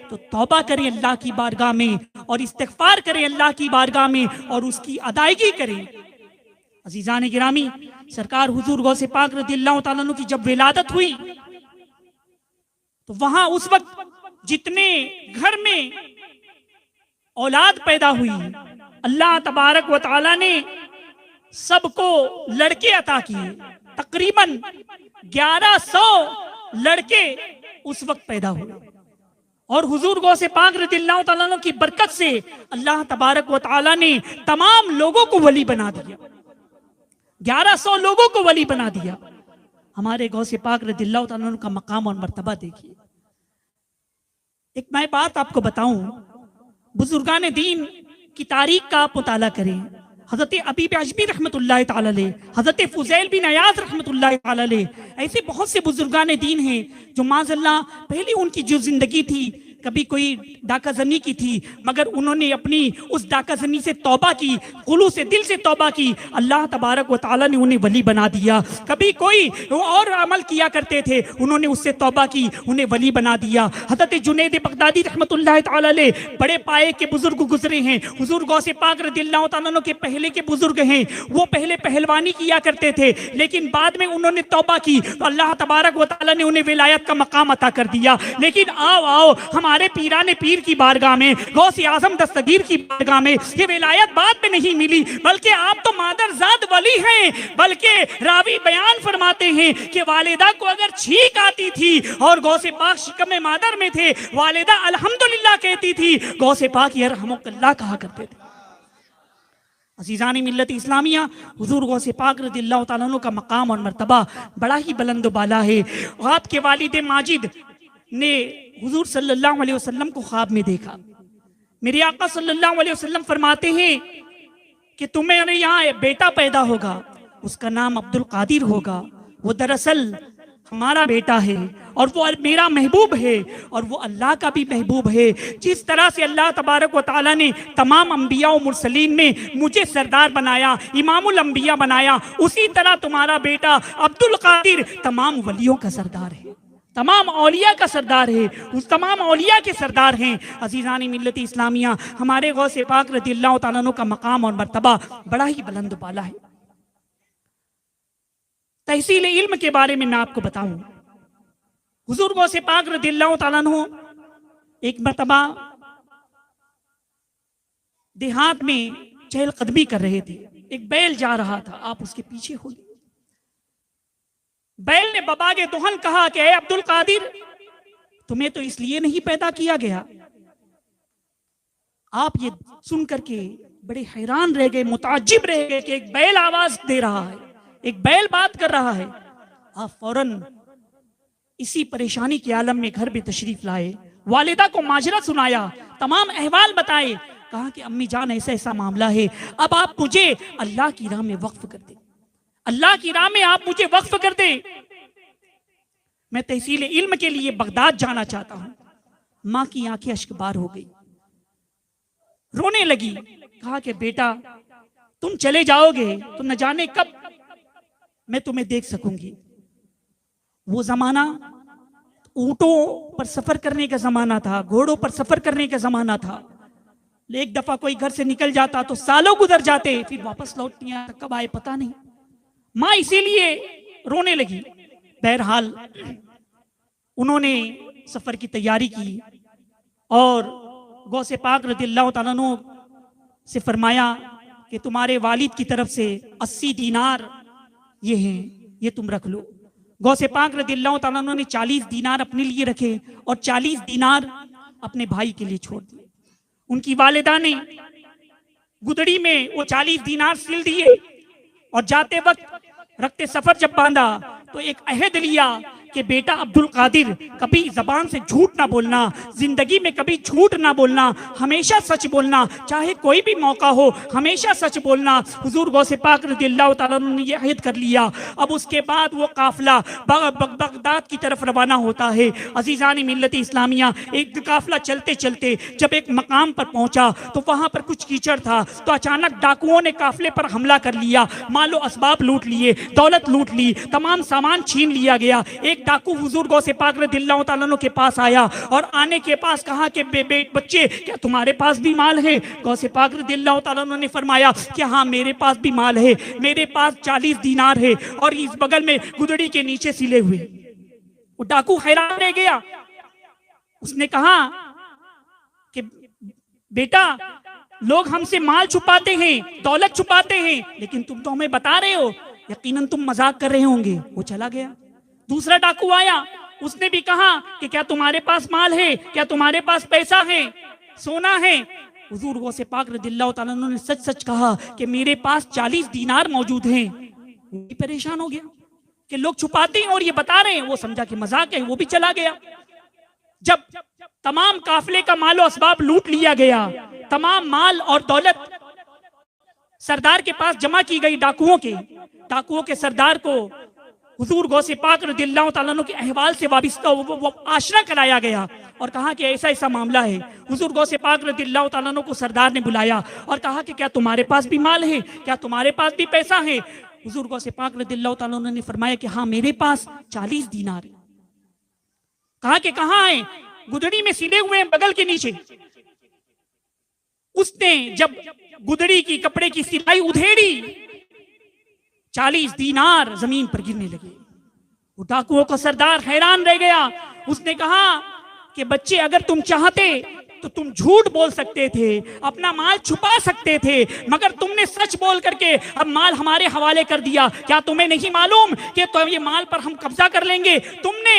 Speaker 5: تو توبہ کریں اللہ کی بارگاہ میں، اور استغفار کریں اللہ کی بارگاہ میں، اور اس کی ادائیگی کریں۔ عزیزان گرامی، سرکار حضور غوث پاک رضی اللہ تعالیٰ عنہ کی جب ولادت ہوئی تو وہاں اس وقت جتنے گھر میں اولاد پیدا ہوئی، اللہ تبارک و تعالیٰ نے سب کو لڑکے عطا کیے، تقریباً 1100 لڑکے اس وقت پیدا ہوئے، اور حضور غوث پاک رضی اللہ تعالیٰ عنہ کی برکت سے اللہ تبارک و تعالیٰ نے تمام لوگوں کو ولی بنا دیا، 1100 لوگوں کو ولی بنا دیا۔ ہمارے غوث پاک رضی اللہ تعالیٰ عنہ کا مقام اور مرتبہ دیکھیے۔ ایک میں بات آپ کو بتاؤں، بزرگان دین کی تاریخ کا آپ مطالعہ کریں، حضرت ابی عجمی رحمت اللہ تعالی علیہ، حضرت فضیل بن عیاض رحمت اللہ تعالی علیہ، ایسے بہت سے بزرگان دین ہیں جو معاذ اللہ پہلی ان کی جو زندگی تھی کبھی کوئی ڈاکہ زنی کی تھی، مگر انہوں نے اپنی اس ڈاکہ زنی سے توبہ کی، خلوص سے دل سے توبہ کی، اللہ تبارک و تعالیٰ نے انہیں ولی بنا دیا۔ کبھی کوئی اور عمل کیا کرتے تھے، انہوں نے اس سے توبہ کی، انہیں ولی بنا دیا۔ حضرت جنید بغدادی رحمت اللہ تعالیٰ علیہ بڑے پائے کے بزرگ گزرے ہیں، حضور غوث پاک رضی اللہ تعالیٰ عنہ کے پہلے کے بزرگ ہیں، وہ پہلے پہلوانی کیا کرتے تھے، لیکن بعد میں انہوں نے توبہ کی تو اللہ تبارک و تعالیٰ نے انہیں ولایت کا مقام عطا کر دیا۔ لیکن آؤ ہمارے پیران پیر کی بارگاہ میں، غوث اعظم دستگیر کی بارگاہ میں یہ ولایت بعد میں نہیں ملی، بلکہ آپ تو مادرزاد ولی ہیں۔ بلکہ راوی بیان فرماتے ہیں کہ والدہ کو اگر چھینک آتی تھی اور غوث پاک شکم مادر میں تھے، والدہ الحمدللہ کہتی تھی، غوث پاک یرحمک اللہ کہا کرتے تھے۔ عزیزان ملت اسلامیہ، حضور غوث پاک رضی اللہ تعالیٰ عنہ کا مقام اور مرتبہ بڑا ہی بلند و بالا ہے۔ آپ کے والد ماجد نے حضور صلی اللہ علیہ وسلم کو خواب میں دیکھا۔ میرے آقا صلی اللہ علیہ وسلم فرماتے ہیں کہ تمہارے یہاں بیٹا پیدا ہوگا، اس کا نام عبد القادر ہوگا، وہ دراصل ہمارا بیٹا ہے اور وہ میرا محبوب ہے اور وہ اللہ کا بھی محبوب ہے۔ جس طرح سے اللہ تبارک و تعالیٰ نے تمام انبیاء و مرسلین میں مجھے سردار بنایا، امام الانبیاء بنایا، اسی طرح تمہارا بیٹا عبد القادر تمام ولیوں کا سردار ہے، تمام اولیاء کا سردار ہے، اس تمام اولیاء کے سردار ہیں۔ عزیزان ملت اسلامیہ، ہمارے غوث پاک رضی اللہ تعالیٰ عنہ کا مقام اور مرتبہ بڑا ہی بلند و بالا ہے۔ تحصیل علم کے بارے میں آپ کو بتاؤں، حضور غوث پاک رضی اللہ تعالیٰ عنہ ایک مرتبہ دیہات میں چہل قدمی کر رہے تھے، ایک بیل جا رہا تھا، آپ اس کے پیچھے ہو گئے۔ بیل نے بباغ دہن کہا کہ اے عبد القادر، تمہیں تو اس لیے نہیں پیدا کیا گیا۔ آپ یہ سن کر کے بڑے حیران رہ گئے، متعجب رہ گئے کہ ایک بیل آواز دے رہا ہے، ایک بیل بات کر رہا ہے۔ آپ فوراً اسی پریشانی کے عالم میں گھر میں تشریف لائے، والدہ کو ماجرا سنایا، تمام احوال بتائے، کہا کہ امی جان ایسا ایسا معاملہ ہے، اب آپ مجھے اللہ کی راہ میں وقف کر دیں، اللہ کی راہ میں آپ مجھے وقف کر دیں، میں تحصیل علم کے لیے بغداد جانا چاہتا ہوں۔ ماں کی آنکھیں اشک بار ہو گئی، رونے لگی، کہا کہ بیٹا تم چلے جاؤ گے تو نہ جانے کب میں تمہیں دیکھ سکوں گی۔ وہ زمانہ اونٹوں پر سفر کرنے کا زمانہ تھا، گھوڑوں پر سفر کرنے کا زمانہ تھا، ایک دفعہ کوئی گھر سے نکل جاتا تو سالوں گزر جاتے، پھر واپس لوٹ نہیں آتا، کب آئے پتہ نہیں۔ ماں اسی لیے رونے لگی۔ بہرحال انہوں نے سفر کی تیاری کی اور غوث پاک رضی اللہ تعالیٰ عنہ سے فرمایا کہ تمہارے والد کی طرف سے 80 دینار یہ ہیں، یہ تم رکھ لو۔ غوث پاک رضی اللہ تعالیٰ عنہ نے 40 دینار اپنے لیے رکھے اور 40 دینار اپنے بھائی کے لیے چھوڑ دیے۔ ان کی والدہ نے گدڑی میں وہ 40 دینار سل دیے اور جاتے وقت رکھتے سفر جب باندھا تو ایک عہد لیا کہ بیٹا عبد القادر کبھی زبان سے جھوٹ نہ بولنا، زندگی میں کبھی جھوٹ نہ بولنا، ہمیشہ سچ بولنا، چاہے کوئی بھی موقع ہو ہمیشہ سچ بولنا۔ حضور غوث پاک رضی اللہ تعالیٰ عنہ نے یہ عہد کر لیا۔ اب اس کے بعد وہ قافلہ بغداد کی طرف روانہ ہوتا ہے۔ عزیزان ملت اسلامیہ، ایک قافلہ چلتے چلتے جب ایک مقام پر پہنچا تو وہاں پر کچھ کیچڑ تھا، تو اچانک ڈاکوؤں نے قافلے پر حملہ کر لیا، مال و اسباب لوٹ لیے، دولت لوٹ لی، تمام سامان چھین لیا گیا۔ ایک ڈاکو حضور غوث پاک رضی اللہ تعالیٰ عنہ کے پاس آیا اور آنے کے پاس کہا کہ بچے کیا تمہارے پاس بھی مال ہے؟ غوث پاک رضی اللہ تعالیٰ عنہ نے فرمایا کہ ہاں میرے پاس بھی مال ہے، میرے پاس 40 دینار ہے اور اس بغل میں گدڑی کے نیچے سلے ہوئے۔ وہ ڈاکو حیران رہ گیا، اس نے کہا کہ بیٹا لوگ ہم سے مال چھپاتے ہیں، دولت چھپاتے ہیں، لیکن تم تو ہمیں بتا رہے ہو، یقیناً تم مذاق کر رہے ہوں گے۔ وہ چلا گیا۔ دوسرا ڈاکو آیا، اس نے بھی کہا کہ کیا تمہارے پاس مال ہے؟ کیا تمہارے پاس پیسہ ہے، سونا ہے؟ حضور غوث پاک رضی اللہ تعالیٰ عنہ نے سچ سچ کہا کہ میرے پاس 40 دینار موجود ہیں۔ وہ بھی پریشان ہو گیا کہ لوگ چھپاتے ہیں اور یہ بتا رہے ہیں، وہ سمجھا کہ مذاق ہے، وہ بھی چلا گیا۔ جب تمام قافلے کا مال و اسباب لوٹ لیا گیا، تمام مال اور دولت سردار کے پاس جمع کی گئی، ڈاکوؤں کے سردار کو حضور غوث پاک رضی اللہ تعالیٰ عنہ کے احوال سے وابستہ وہ آشنا کرایا گیا اور کہا کہ ایسا ایسا معاملہ ہے۔ حضور غوث پاک رضی اللہ تعالیٰ عنہ کو سردار نے بلایا اور کہا کہ کیا تمہارے پاس بھی مال ہے؟ کیا تمہارے پاس بھی پیسہ ہے؟ حضور غوث پاک رضی اللہ تعالیٰ عنہ نے فرمایا کہ ہاں میرے پاس 40 دینار ہے۔ کہا کہ کہاں ہے؟ گدڑی میں سلے ہوئے ہیں بغل کے نیچے۔ اس نے جب گدڑی کی کپڑے کی سلائی ادھیڑی، 40 دینار زمین پر گرنے لگے۔ وہ ڈاکوؤں کا سردار حیران رہ گیا۔ اس نے کہا کہ بچے اگر تم چاہتے تو تم جھوٹ بول سکتے تھے، اپنا مال چھپا سکتے تھے، مگر تم نے سچ بول کر کے اب مال ہمارے حوالے کر دیا۔ کیا تمہیں نہیں معلوم کہ تو یہ مال پر ہم قبضہ کر لیں گے؟ تم نے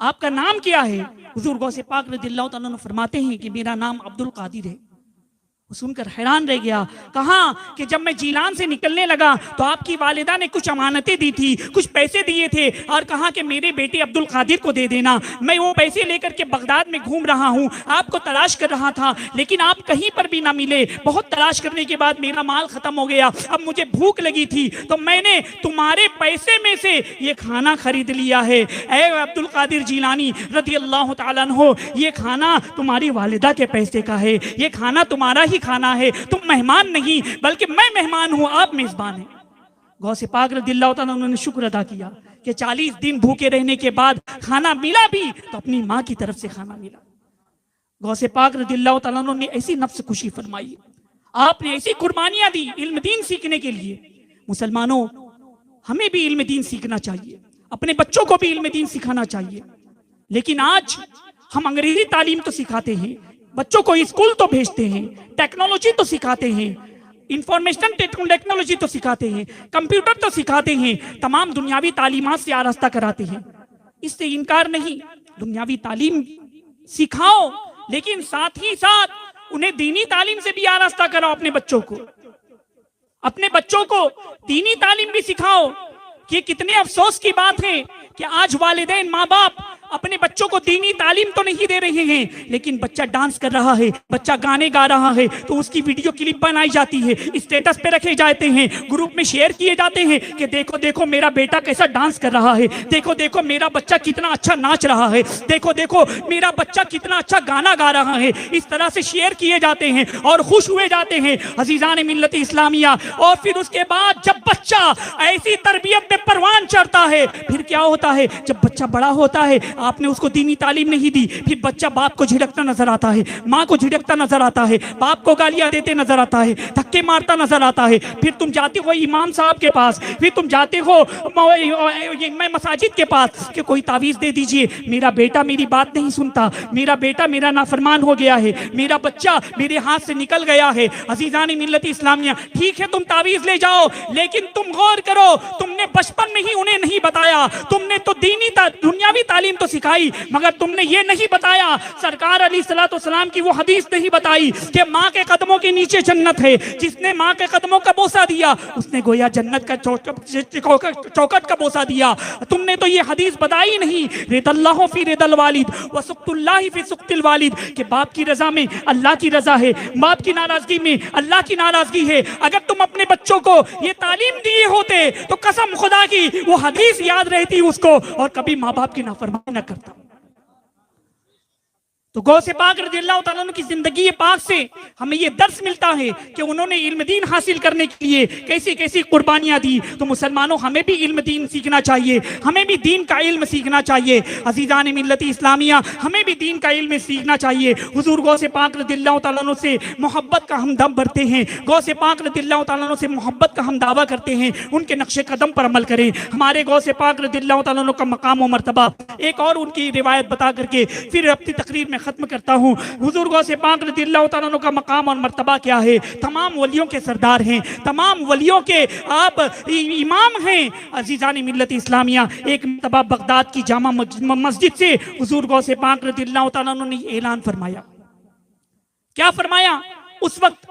Speaker 5: آپ کا نام کیا ہے؟ حضور غوث پاک رضی اللہ تعالیٰ عنہ فرماتے ہیں کہ میرا نام عبد القادر ہے۔ وہ سن کر حیران رہ گیا، کہا کہ جب میں جیلان سے نکلنے لگا تو آپ کی والدہ نے کچھ امانتیں دی تھی، کچھ پیسے دیے تھے اور کہا کہ میرے بیٹے عبد القادر کو دے دینا۔ میں وہ پیسے لے کر کے بغداد میں گھوم رہا ہوں، آپ کو تلاش کر رہا تھا لیکن آپ کہیں پر بھی نہ ملے۔ بہت تلاش کرنے کے بعد میرا مال ختم ہو گیا، اب مجھے بھوک لگی تھی تو میں نے تمہارے پیسے میں سے یہ کھانا خرید لیا ہے۔ اے عبد القادر جیلانی رضی اللہ تعالیٰ عنہ، یہ کھانا تمہاری والدہ کے پیسے کا ہے، یہ کھانا تمہارا ہی کھانا ہے، تم مہمان نہیں بلکہ میں مہمان ہوں، آپ میزبان ہیں۔ غوث پاک رضی اللہ تعالیٰ عنہ نے شکر ادا کیا کہ 40 دن بھوکے رہنے کے بعد کھانا ملا بھی تو اپنی ماں کی طرف سے کھانا ملا۔ غوث پاک رضی اللہ تعالیٰ عنہ نے ایسی نفس خوشی فرمائی، آپ نے ایسی قربانیاں دی علم دین سیکھنے کے لیے۔ مسلمانوں، ہمیں بھی علم دین سیکھنا چاہیے، اپنے بچوں کو بھی علم دین سکھانا چاہیے، لیکن آج ہم انگریزی تعلیم تو سکھاتے ہیں، بچوں کو اسکول تو بھیجتے ہیں، ٹیکنالوجی تو سکھاتے ہیں، انفارمیشن ٹیکنالوجی تو سکھاتے ہیں، کمپیوٹر تو سکھاتے ہیں، تمام دنیاوی تعلیمات سے آراستہ کراتے ہیں۔ اس سے انکار نہیں، دنیاوی تعلیم سکھاؤ لیکن ساتھ ہی ساتھ انہیں دینی تعلیم سے بھی آراستہ کراؤ۔ اپنے بچوں کو دینی تعلیم بھی سکھاؤ۔ کہ کتنے افسوس کی بات ہے کہ آج والدین ماں باپ اپنے بچوں کو دینی تعلیم تو نہیں دے رہے ہیں، لیکن بچہ ڈانس کر رہا ہے، بچہ گانے گا رہا ہے تو اس کی ویڈیو کلپ بنائی جاتی ہے، اسٹیٹس پہ رکھے جاتے ہیں، گروپ میں شیئر کیے جاتے ہیں کہ دیکھو دیکھو میرا بیٹا کیسا ڈانس کر رہا ہے، دیکھو دیکھو میرا بچہ کتنا اچھا ناچ رہا ہے، دیکھو دیکھو میرا بچہ کتنا اچھا گانا گا رہا ہے۔ اس طرح سے شیئر کیے جاتے ہیں اور خوش ہوئے جاتے ہیں عزیزان ملت اسلامیہ۔ اور پھر اس کے بعد جب بچہ ایسی تربیت میں پروان چڑھتا ہے، پھر کیا ہوتا ہے؟ جب بچہ بڑا ہوتا ہے، آپ نے اس کو دینی تعلیم نہیں دی، پھر بچہ باپ کو جھڑکتا نظر آتا ہے، ماں کو جھڑکتا نظر آتا ہے، باپ کو گالیاں دیتے نظر آتا ہے، دھکے مارتا نظر آتا ہے۔ پھر تم جاتے ہو امام صاحب کے پاس، پھر تم جاتے ہو میں مساجد کے پاس کہ کوئی تعویذ دے دیجئے، میرا بیٹا میری بات نہیں سنتا، میرا بیٹا میرا نافرمان ہو گیا ہے، میرا بچہ میرے ہاتھ سے نکل گیا ہے۔ عزیزان ملت اسلامیہ، ٹھیک ہے تم تعویذ لے جاؤ، لیکن تم غور کرو، تم نے بچپن میں ہی انہیں نہیں بتایا، تم نے تو دنیاوی تعلیم تو سکھائی، مگر تم نے یہ نہیں بتایا، سرکار علیہ الصلوۃ والسلام کی وہ حدیث نہیں بتائی کہ ماں کے قدموں کے نیچے جنت ہے، جس نے ماں کے قدموں کا بوسہ دیا اس نے گویا جنت کا چوکٹ کا بوسہ دیا۔ تم نے تو یہ حدیث بتائی نہیں، رضا اللہ فی رضا الوالد وسخط اللہ فی سخط الوالد، کہ باپ کی رضا میں اللہ کی رضا ہے، باپ کی ناراضگی میں اللہ کی ناراضگی ہے۔ اگر تم اپنے بچوں کو یہ تعلیم دیے ہوتے تو قسم خدا کی وہ حدیث یاد رہتی اس کو اور کبھی ماں باپ کی نافرمانی نہ کرتا۔ تو غوث پاک رضی اللہ تعالیٰ عنہ کی زندگی پاک سے ہمیں یہ درس ملتا ہے کہ انہوں نے علم دین حاصل کرنے کے لیے کیسی کیسی قربانیاں دی۔ تو مسلمانوں، ہمیں بھی علم دین سیکھنا چاہیے، ہمیں بھی دین کا علم سیکھنا چاہیے۔ عزیزان ملت اسلامیہ، ہمیں بھی دین کا علم سیکھنا چاہیے۔ حضور غوث پاک رضی اللہ تعالیٰ عنہ سے محبت کا ہم دم بھرتے ہیں، غوث پاک رضی اللہ تعالیٰ عنہ سے محبت کا ہم دعویٰ کرتے ہیں، ان کے نقش قدم پر عمل کریں۔ ہمارے غوث پاک رضی اللہ تعالیٰ عنہ کا مقام و مرتبہ ایک اور ان کی روایت بتا کر کے پھر اپنی تقریر میں ختم کرتا ہوں۔ حضور غوث پاک رضی اللہ تعالیٰ عنہ کا مقام اور مرتبہ کیا ہے؟ تمام ولیوں کے سردار ہیں، تمام ولیوں کے آپ امام ہیں۔ عزیزان ملت اسلامیہ، ایک مرتبہ بغداد کی جامع مسجد سے حضور غوث پاک رضی اللہ تعالیٰ عنہ نے اعلان فرمایا۔ کیا فرمایا؟ اس وقت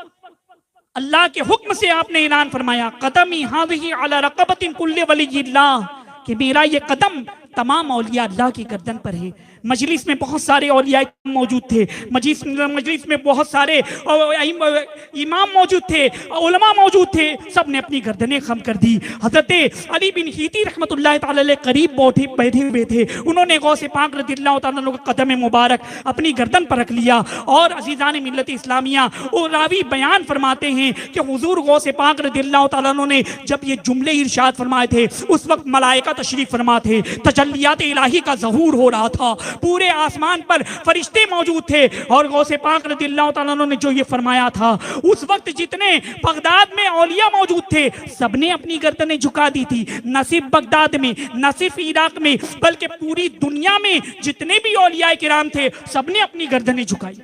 Speaker 5: اللہ کے حکم سے آپ نے اعلان فرمایا، قدمی ہذہ علی رقبۃ کل ولی اللہ، کہ میرا یہ قدم تمام اولیاء اللہ کی گردن پر ہے۔ مجلس میں بہت سارے اولیاء موجود تھے، مجلس میں بہت سارے امام موجود تھے، علماء موجود تھے، سب نے اپنی گردنیں خم کر دی۔ حضرت علی بن حیتی رحمت اللہ تعالی علیہ قریب بیٹھے ہوئے تھے، انہوں نے غوث پاک رضی اللہ تعالیٰ عنہ کا قدم مبارک اپنی گردن پر رکھ لیا۔ اور عزیزان ملت اسلامیہ، وہ راوی بیان فرماتے ہیں کہ حضور غوث پاک رضی اللہ تعالیٰ عنہ نے جب یہ جملے ارشاد فرمائے تھے، اس وقت ملائکہ تشریف فرما تھے، تجلیات الہی کا ظہور ہو رہا تھا، پورے آسمان پر فرشتے موجود تھے۔ اور غوث پاک رضی اللہ تعالیٰ عنہ نے جو یہ فرمایا تھا، اس وقت جتنے بغداد میں اولیاء موجود تھے سب نے اپنی گردنیں جھکا دی تھی، نہ صرف بغداد میں، نہ صرف عراق میں، بلکہ پوری دنیا میں جتنے بھی اولیاء کرام تھے سب نے اپنی گردنیں جھکائی۔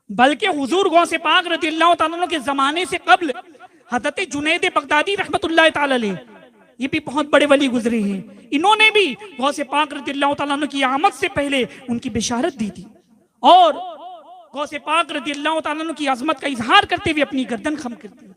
Speaker 5: بلکہ حضور غوث پاک رضی اللہ تعالیٰ عنہ کے زمانے سے قبل حضرت جنید بغدادی رحمت اللہ تعالی علیہ یہ بھی بہت بڑے ولی گزرے ہیں، انہوں نے بھی غوث پاک رضی اللہ تعالیٰ عنہ کی آمد سے پہلے ان کی بشارت دی تھی، اور غوث پاک رضی اللہ تعالیٰ عنہ کی عظمت کا اظہار کرتے ہوئے اپنی گردن خم کرتی تھی۔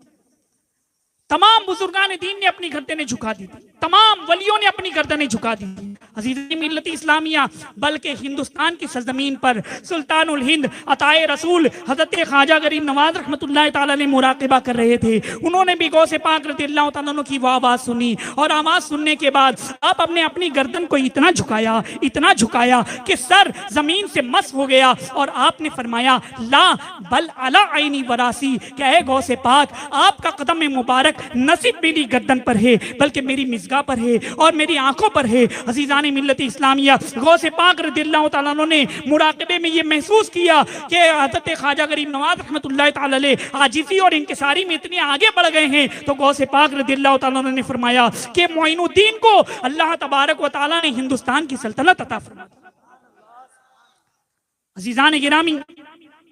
Speaker 5: تمام بزرگان دین نے اپنی گردنیں جھکا دی تھی، تمام ولیوں نے اپنی گردنیں جھکا دی تھی۔ عزیزان ملت اسلامیہ، بلکہ ہندوستان کی سرزمین پر سلطان الہند عطائے رسول حضرت خواجہ غریب نواز رحمۃ اللہ تعالیٰ نے مراقبہ کر رہے تھے، انہوں نے بھی غوث پاک رضی اللہ تعالیٰ عنہ کی وہ آواز سنی، اور آواز سننے کے بعد آپ نے اپنی گردن کو اتنا جھکایا کہ سر زمین سے مس ہو گیا، اور آپ نے فرمایا لا بل علی عینی وراسی، کہ اے غوث پاک آپ کا قدم مبارک نہ صرف میری گردن پر ہے بلکہ میری مزگاہ پر ہے اور میری آنکھوں پر ہے۔ عزیزان ملت اسلامیہ، غوث پاک رضی اللہ تعالیٰ عنہ نے مراقبے میں یہ محسوس کیا کہ حضرت خواجہ غریب نواز رحمۃ اللہ تعالیٰ علیہ عاجزی اور انکساری میں اتنے آگے بڑھ گئے ہیں، تو غوث پاک رضی اللہ تعالیٰ عنہ نے فرمایا کہ معین الدین کو اللہ تبارک و تعالیٰ نے ہندوستان کی سلطنت عطا فرمائی۔ عزیزان گرامی،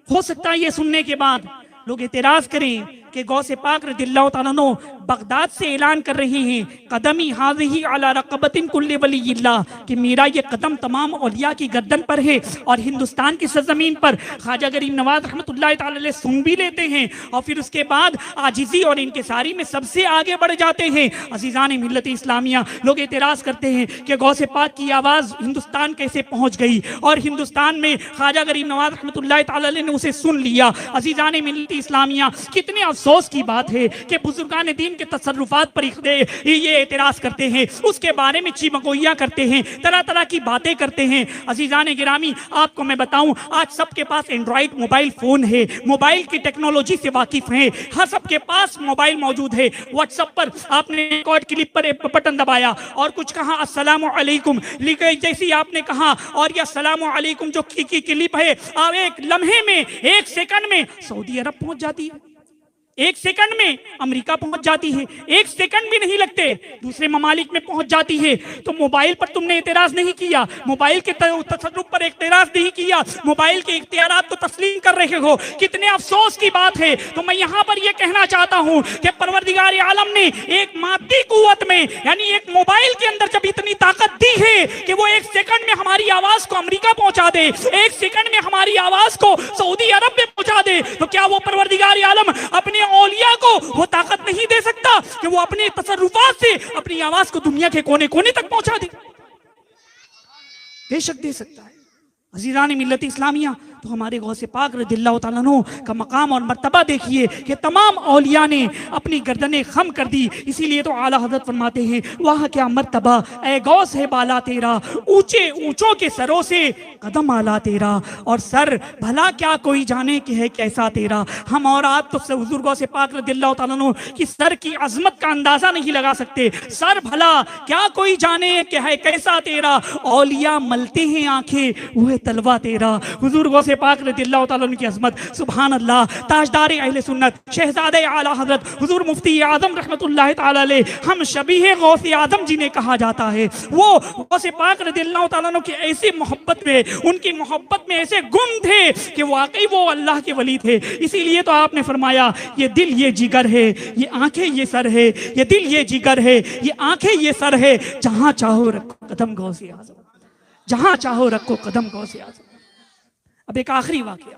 Speaker 5: ہو سکتا ہے یہ سننے کے بعد لوگ اعتراض کریں کہ غوث پاک رضی اللہ تعالیٰ عنہ بغداد سے اعلان کر رہے ہیں قدمی حاضی علی رقبت کل ولی اللہ، کہ میرا یہ قدم تمام اولیاء کی گردن پر ہے، اور ہندوستان کی سرزمین پر خواجہ غریب نواز رحمۃ اللہ تعالی علیہ سن بھی لیتے ہیں، اور پھر اس کے بعد عاجزی اور انکساری میں سب سے آگے بڑھ جاتے ہیں۔ عزیزان ملت اسلامیہ، لوگ اعتراض کرتے ہیں کہ غوث پاک کی آواز ہندوستان کیسے پہنچ گئی، اور ہندوستان میں خواجہ غریب نواز رحمۃ اللہ تعالی علیہ نے اسے سن لیا۔ عزیزان ملت اسلامیہ، کتنے افسوس کی بات ہے کہ بزرگان دین کے تصرفات پر یہ اعتراض کرتے ہیں، اس کے بارے میں چیمگوئیاں کرتے ہیں، طرح طرح کی باتیں کرتے ہیں۔ عزیزان گرامی، آپ کو میں بتاؤں، آج سب کے پاس اینڈرائڈ موبائل فون ہے، موبائل کی ٹیکنالوجی سے واقف ہیں، ہر سب کے پاس موبائل موجود ہے۔ واٹس ایپ پر آپ نے ریکارڈ کلپ پر ایک بٹن دبایا اور کچھ کہا السلام علیکم، جیسی آپ نے کہا، اور یہ السلام علیکم جو کی کلپ ہے آپ ایک لمحے میں، ایک سیکنڈ میں سعودی عرب پہنچ جاتی ہے، ایک سیکنڈ میں امریکہ پہنچ جاتی ہے، ایک سیکنڈ بھی نہیں لگتے دوسرے ممالک میں پہنچ جاتی ہے۔ تو موبائل پر تم نے اعتراض نہیں کیا، موبائل کے تصرف پر اعتراض نہیں کیا، موبائل کے اختیارات کو تسلیم کر رہے ہو، کتنے افسوس کی بات ہے۔ تو میں یہاں پر یہ کہنا چاہتا ہوں کہ پروردگار عالم نے ایک مادی قوت میں، یعنی ایک موبائل کے اندر جب اتنی طاقت دی ہے کہ وہ ایک سیکنڈ میں ہماری آواز کو امریکہ پہنچا دے، ایک سیکنڈ میں ہماری آواز کو سعودی عرب میں پہنچا دے، تو کیا وہ پروردگار عالم اپنے اولیاء کو وہ طاقت نہیں دے سکتا کہ وہ اپنے تصرفات سے اپنی آواز کو دنیا کے کونے کونے تک پہنچا دے؟ بے شک دے سکتا ہے۔ عزیزان ملت اسلامیہ، تو ہمارے غوث پاک رضی اللہ تعالیٰ عنہ کا مقام اور مرتبہ دیکھیے کہ تمام اولیاء نے اپنی گردنیں خم کر دی۔ اسی لیے تو اعلیٰ حضرت فرماتے ہیں واہ کیا مرتبہ اے غوث ہے بالا تیرا، اونچے اونچوں کے سروں سے قدم آلا تیرا، اور سر بھلا کیا کوئی جانے کہ ہے کیسا تیرا۔ ہم اور آپ تو حضور غوث پاک رضی اللہ تعالیٰ عنہ کی سر کی عظمت کا اندازہ نہیں لگا سکتے۔ سر بھلا کیا کوئی جانے کہ ہے کیسا تیرا، اولیاء ملتے ہیں آنکھیں وہ تلوا تیرا۔ حضور غوث پاک رضی اللہ تعالیٰ عنہ کی عظمت، سبحان اللہ۔ تاجدار اہل سنت شہزادہ اعلیٰ حضرت حضور مفتی اعظم رحمت اللہ تعالیٰ علیہ، ہم شبیہ غوث اعظم جنہیں کہا جاتا ہے، وہ غوث پاک رضی اللہ تعالیٰ عنہ کی ایسی محبت میں، ان کی محبت میں ایسے گم تھے کہ واقعی وہ اللہ کے ولی تھے۔ اسی لیے تو آپ نے فرمایا یہ دل یہ جگر ہے، یہ آنکھیں یہ سر ہے، یہ دل یہ جگر ہے، یہ آنکھیں یہ سر ہے، جہاں چاہو رکھو قدم غوث اعظم، جہاں چاہو رکھو قدم غوث اعظم۔ اب ایک آخری واقعہ،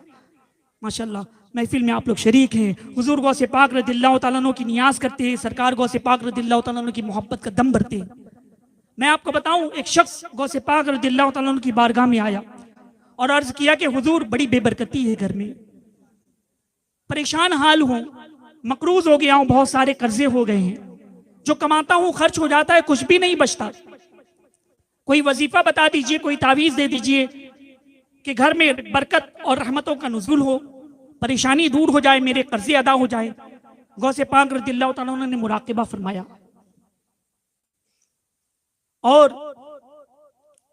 Speaker 5: ماشاءاللہ محفل میں آپ لوگ شریک ہیں، حضور غوث پاک رضی اللہ تعالیٰ عنہ کی نیاز کرتے ہیں، سرکار غوث پاک رضی اللہ تعالیٰ عنہ کی محبت کا دم بھرتے ہیں۔ میں آپ کو بتاؤں، ایک شخص غوث پاک رضی اللہ تعالیٰ عنہ کی بارگاہ میں آیا اور عرض کیا کہ حضور بڑی بے برکتی ہے گھر میں، پریشان حال ہوں، مقروض ہو گیا ہوں، بہت سارے قرضے ہو گئے ہیں، جو کماتا ہوں خرچ ہو جاتا ہے، کچھ بھی نہیں بچتا، کوئی وظیفہ بتا دیجئے، کوئی تعویذ دے دیجئے کہ گھر میں برکت اور رحمتوں کا نزول ہو، پریشانی دور ہو جائے، میرے قرضے ادا ہو جائے۔ غوث پاک رضی اللہ تعالیٰ عنہ نے مراقبہ فرمایا اور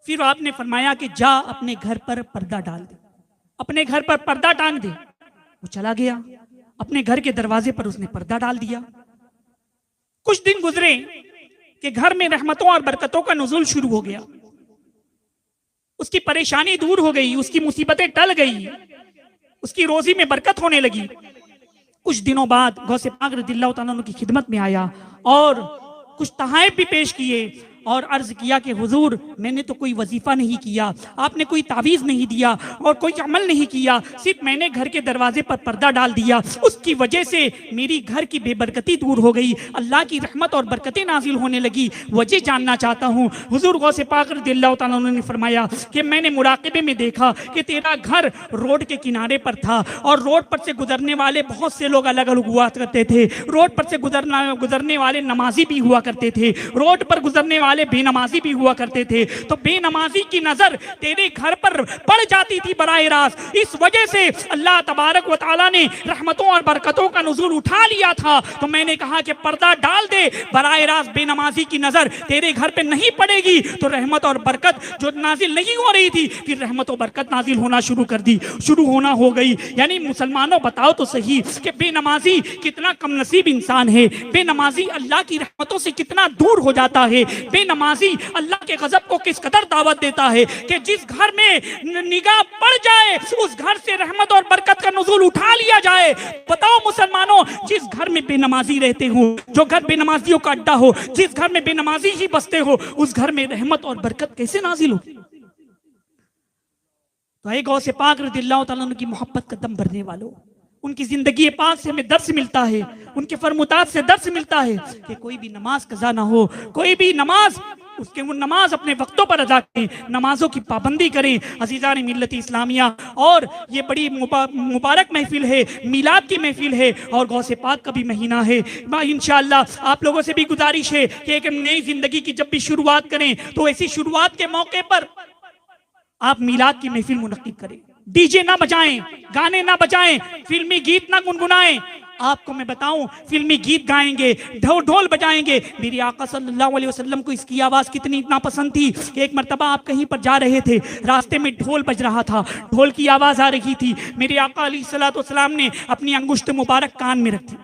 Speaker 5: پھر آپ نے فرمایا کہ جا اپنے گھر پر پردہ ڈال دے، اپنے گھر پر پردہ ٹانگ دے۔ وہ چلا گیا، اپنے گھر کے دروازے پر اس نے پردہ ڈال دیا۔ کچھ دن گزرے کہ گھر میں رحمتوں اور برکتوں کا نزول شروع ہو گیا، اس کی پریشانی دور ہو گئی، اس کی مصیبتیں ٹل گئی، اس کی روزی میں برکت ہونے لگی۔ کچھ دنوں بعد غوث پاک رضی اللہ تعالیٰ عنہ کی خدمت میں آیا اور کچھ تحائف بھی پیش کیے اور عرض کیا کہ حضور میں نے تو کوئی وظیفہ نہیں کیا، آپ نے کوئی تعویذ نہیں دیا اور کوئی عمل نہیں کیا، صرف میں نے گھر کے دروازے پر پردہ ڈال دیا، اس کی وجہ سے میری گھر کی بے برکتی دور ہو گئی، اللہ کی رحمت اور برکتیں نازل ہونے لگی، وجہ جاننا چاہتا ہوں۔ حضور غوث پاک رضی اللہ تعالیٰ عنہ نے فرمایا کہ میں نے مراقبے میں دیکھا کہ تیرا گھر روڈ کے کنارے پر تھا اور روڈ پر سے گزرنے والے بہت سے لوگ الگ الگ ہوا کرتے تھے، روڈ پر سے گزرنے والے نمازی بھی ہوا کرتے تھے، روڈ پر گزرنے والے بے نمازی بھی ہوا کرتے تھے، تو بے نمازی کی نظر تیرے گھر پر پڑ جاتی تھی براہ راست، اس وجہ سے اللہ تبارک و تعالیٰ نے رحمتوں اور برکتوں کا نزول اٹھا لیا تھا، تو میں نے کہا کہ پردہ ڈال دے، براہ راست بے نمازی کی نظر تیرے گھر پہ نہیں پڑے گی، تو رحمت اور برکت جو نازل نہیں ہو رہی تھی پھر رحمت و برکت نازل ہونا شروع ہونا ہو گئی۔ یعنی مسلمانوں بتاؤ تو صحیح کہ بے نمازی کتنا کم نصیب انسان ہے، بے نمازی اللہ کی رحمتوں سے کتنا دور ہو جاتا ہے، بے نمازی اللہ کے غضب کو کس قدر دعوت دیتا ہے کہ جس گھر میں نگاہ پڑ جائے اس گھر سے رحمت اور برکت کا نزول اٹھا لیا جائے۔ بتاؤ مسلمانوں، جس گھر میں بے نمازی رہتے ہو، جو گھر بے نمازیوں کا اڈا ہو، جس گھر میں بے نمازی ہی بستے ہو، اس گھر میں رحمت اور برکت کیسے نازل ہوتی؟ تو اے غوث پاک رضی اللہ تعالیٰ عنہ کی محبت کا دم بھرنے والوں، ان کی زندگی پاک سے ہمیں درس ملتا ہے، ان کے فرمودات سے درس ملتا ہے کہ کوئی بھی نماز قضا نہ ہو، کوئی بھی نماز وہ نماز اپنے وقتوں پر ادا کریں، نمازوں کی پابندی کریں۔ عزیزان ملت اسلامیہ، اور یہ بڑی مبارک محفل ہے، میلاد کی محفل ہے اور غوث پاک کا بھی مہینہ ہے۔ انشاءاللہ آپ لوگوں سے بھی گزارش ہے کہ ایک نئی زندگی کی جب بھی شروعات کریں تو ایسی شروعات کے موقع پر آپ میلاد کی محفل منعقد کریں، ڈی جے نہ بجائیں، گانے نہ بجائیں، فلمی گیت نہ گنگنائیں۔ آپ کو میں بتاؤں، فلمی گیت گائیں گے، ڈھول بجائیں گے۔ میری آقا صلی اللہ علیہ وسلم کو اس کی آواز کتنی ناپسند تھی کہ ایک مرتبہ آپ کہیں پر جا رہے تھے، راستے میں ڈھول بج رہا تھا، ڈھول کی آواز آ رہی تھی، میرے آقا علیہ السلام نے اپنی انگشت مبارک کان میں رکھی،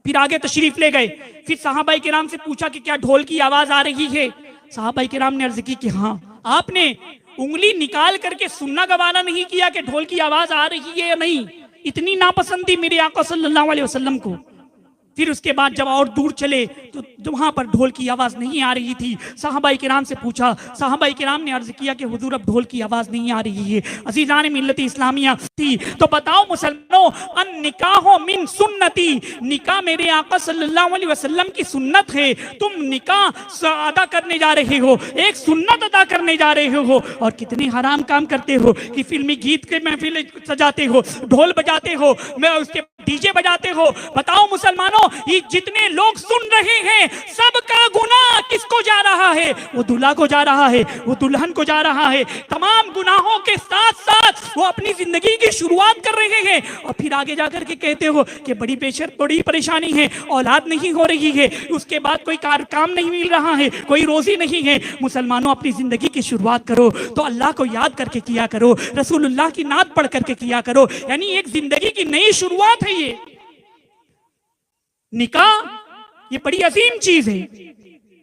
Speaker 5: پھر آگے تشریف لے گئے، پھر صحابہ کرام سے پوچھا کہ کیا ڈھول کی آواز آ رہی ہے؟ صحابہ کرام نے عرض کی کہ ہاں۔ آپ نے انگلی نکال کر کے سننا گوارا نہیں کیا کہ ڈھول کی آواز آ رہی ہے یا نہیں، اتنی ناپسند تھی میرے آقا صلی اللہ علیہ وسلم کو۔ پھر اس کے بعد جب اور دور چلے تو وہاں پر ڈھول کی آواز نہیں آ رہی تھی، صحابہ کرام سے پوچھا، صحابہ کرام نے عرض کیا کہ حضور اب ڈھول کی آواز نہیں آ رہی ہے۔ عزیزان ملت اسلامیہ تھی تو بتاؤ مسلمانوں، ان نکاح من سنتی، نکاح میرے آقا صلی اللہ علیہ وسلم کی سنت ہے، تم نکاح ادا کرنے جا رہے ہو، ایک سنت ادا کرنے جا رہے ہو، اور کتنے حرام کام کرتے ہو کہ فلمی گیت کے محفل سجاتے ہو، ڈھول بجاتے ہو، اس کے ڈی جے بجاتے ہو۔ بتاؤ مسلمانوں، یہ جتنے لوگ سن رہے ہیں سب کا گناہ کس کو جا رہا ہے؟ وہ دلہا کو جا رہا ہے، وہ دلہن کو جا رہا ہے۔ تمام گناہوں کے ساتھ ساتھ وہ اپنی زندگی کی شروعات کر رہے ہیں، اور پھر آگے جا کر کے کہتے ہو کہ بڑی پریشانی ہے، اولاد نہیں ہو رہی ہے، اس کے بعد کوئی کام نہیں مل رہا ہے، کوئی روزی نہیں ہے۔ مسلمانوں، اپنی زندگی کی شروعات کرو تو اللہ کو یاد کر کے کیا کرو، رسول اللہ کی نعت پڑھ کر کے کیا کرو، یعنی ایک زندگی کی نئی شروعات ہے۔ یہ نکاح یہ بڑی عظیم چیز ہے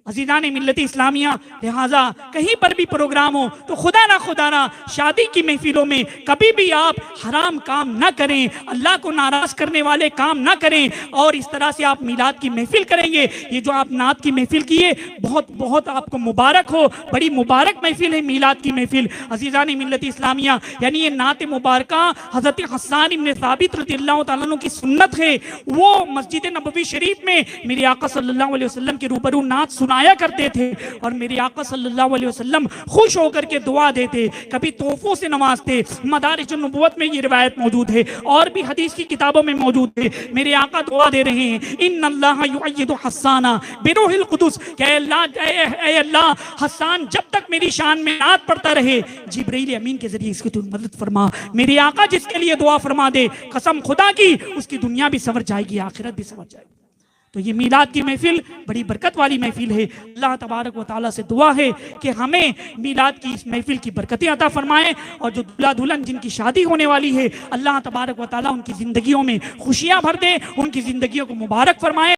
Speaker 5: عزیزان ملت اسلامیہ، لہٰذا کہیں پر بھی پروگرام ہو تو خدا نہ شادی کی محفلوں میں کبھی بھی آپ حرام کام نہ کریں، اللہ کو ناراض کرنے والے کام نہ کریں، اور اس طرح سے آپ میلاد کی محفل کریں گے۔ یہ جو آپ نعت کی محفل کیے بہت بہت آپ کو مبارک ہو، بڑی مبارک محفل ہے میلاد کی محفل۔ عزیزان ملت اسلامیہ، یعنی یہ نعت مبارکہ حضرت حسان بن ثابت رضی اللہ تعالیٰ عنہ کی سنت ہے، وہ مسجد نبوی شریف میں میرے آقا صلی اللہ علیہ وسلم کے روبرو نعت سنایا کرتے تھے، اور میرے آقا صلی اللہ علیہ وسلم خوش ہو کر کے دعا دیتے، کبھی تحفوں سے نوازتے۔ مدارج النبوت میں یہ روایت موجود ہے، اور بھی حدیث کی کتابوں میں موجود ہے۔ میرے آقا دعا دے رہے ہیں، ان اللہ یؤید حسانا بروح القدس، کہ اے اللہ حسان جب تک میری شان میں نعت پڑھتا رہے، جبرائیل امین کے ذریعے اس کی تو مدد فرما۔ میرے آقا جس کے لیے دعا فرما دے، قسم خدا کی اس کی دنیا بھی سنور جائے گی، آخرت بھی سنور جائے گی۔ تو یہ میلاد کی محفل بڑی برکت والی محفل ہے۔ اللہ تبارک و تعالیٰ سے دعا ہے کہ ہمیں میلاد کی اس محفل کی برکتیں عطا فرمائیں، اور جو دلہا دلہن جن کی شادی ہونے والی ہے اللہ تبارک و تعالیٰ ان کی زندگیوں میں خوشیاں بھر دے، ان کی زندگیوں کو مبارک فرمائے۔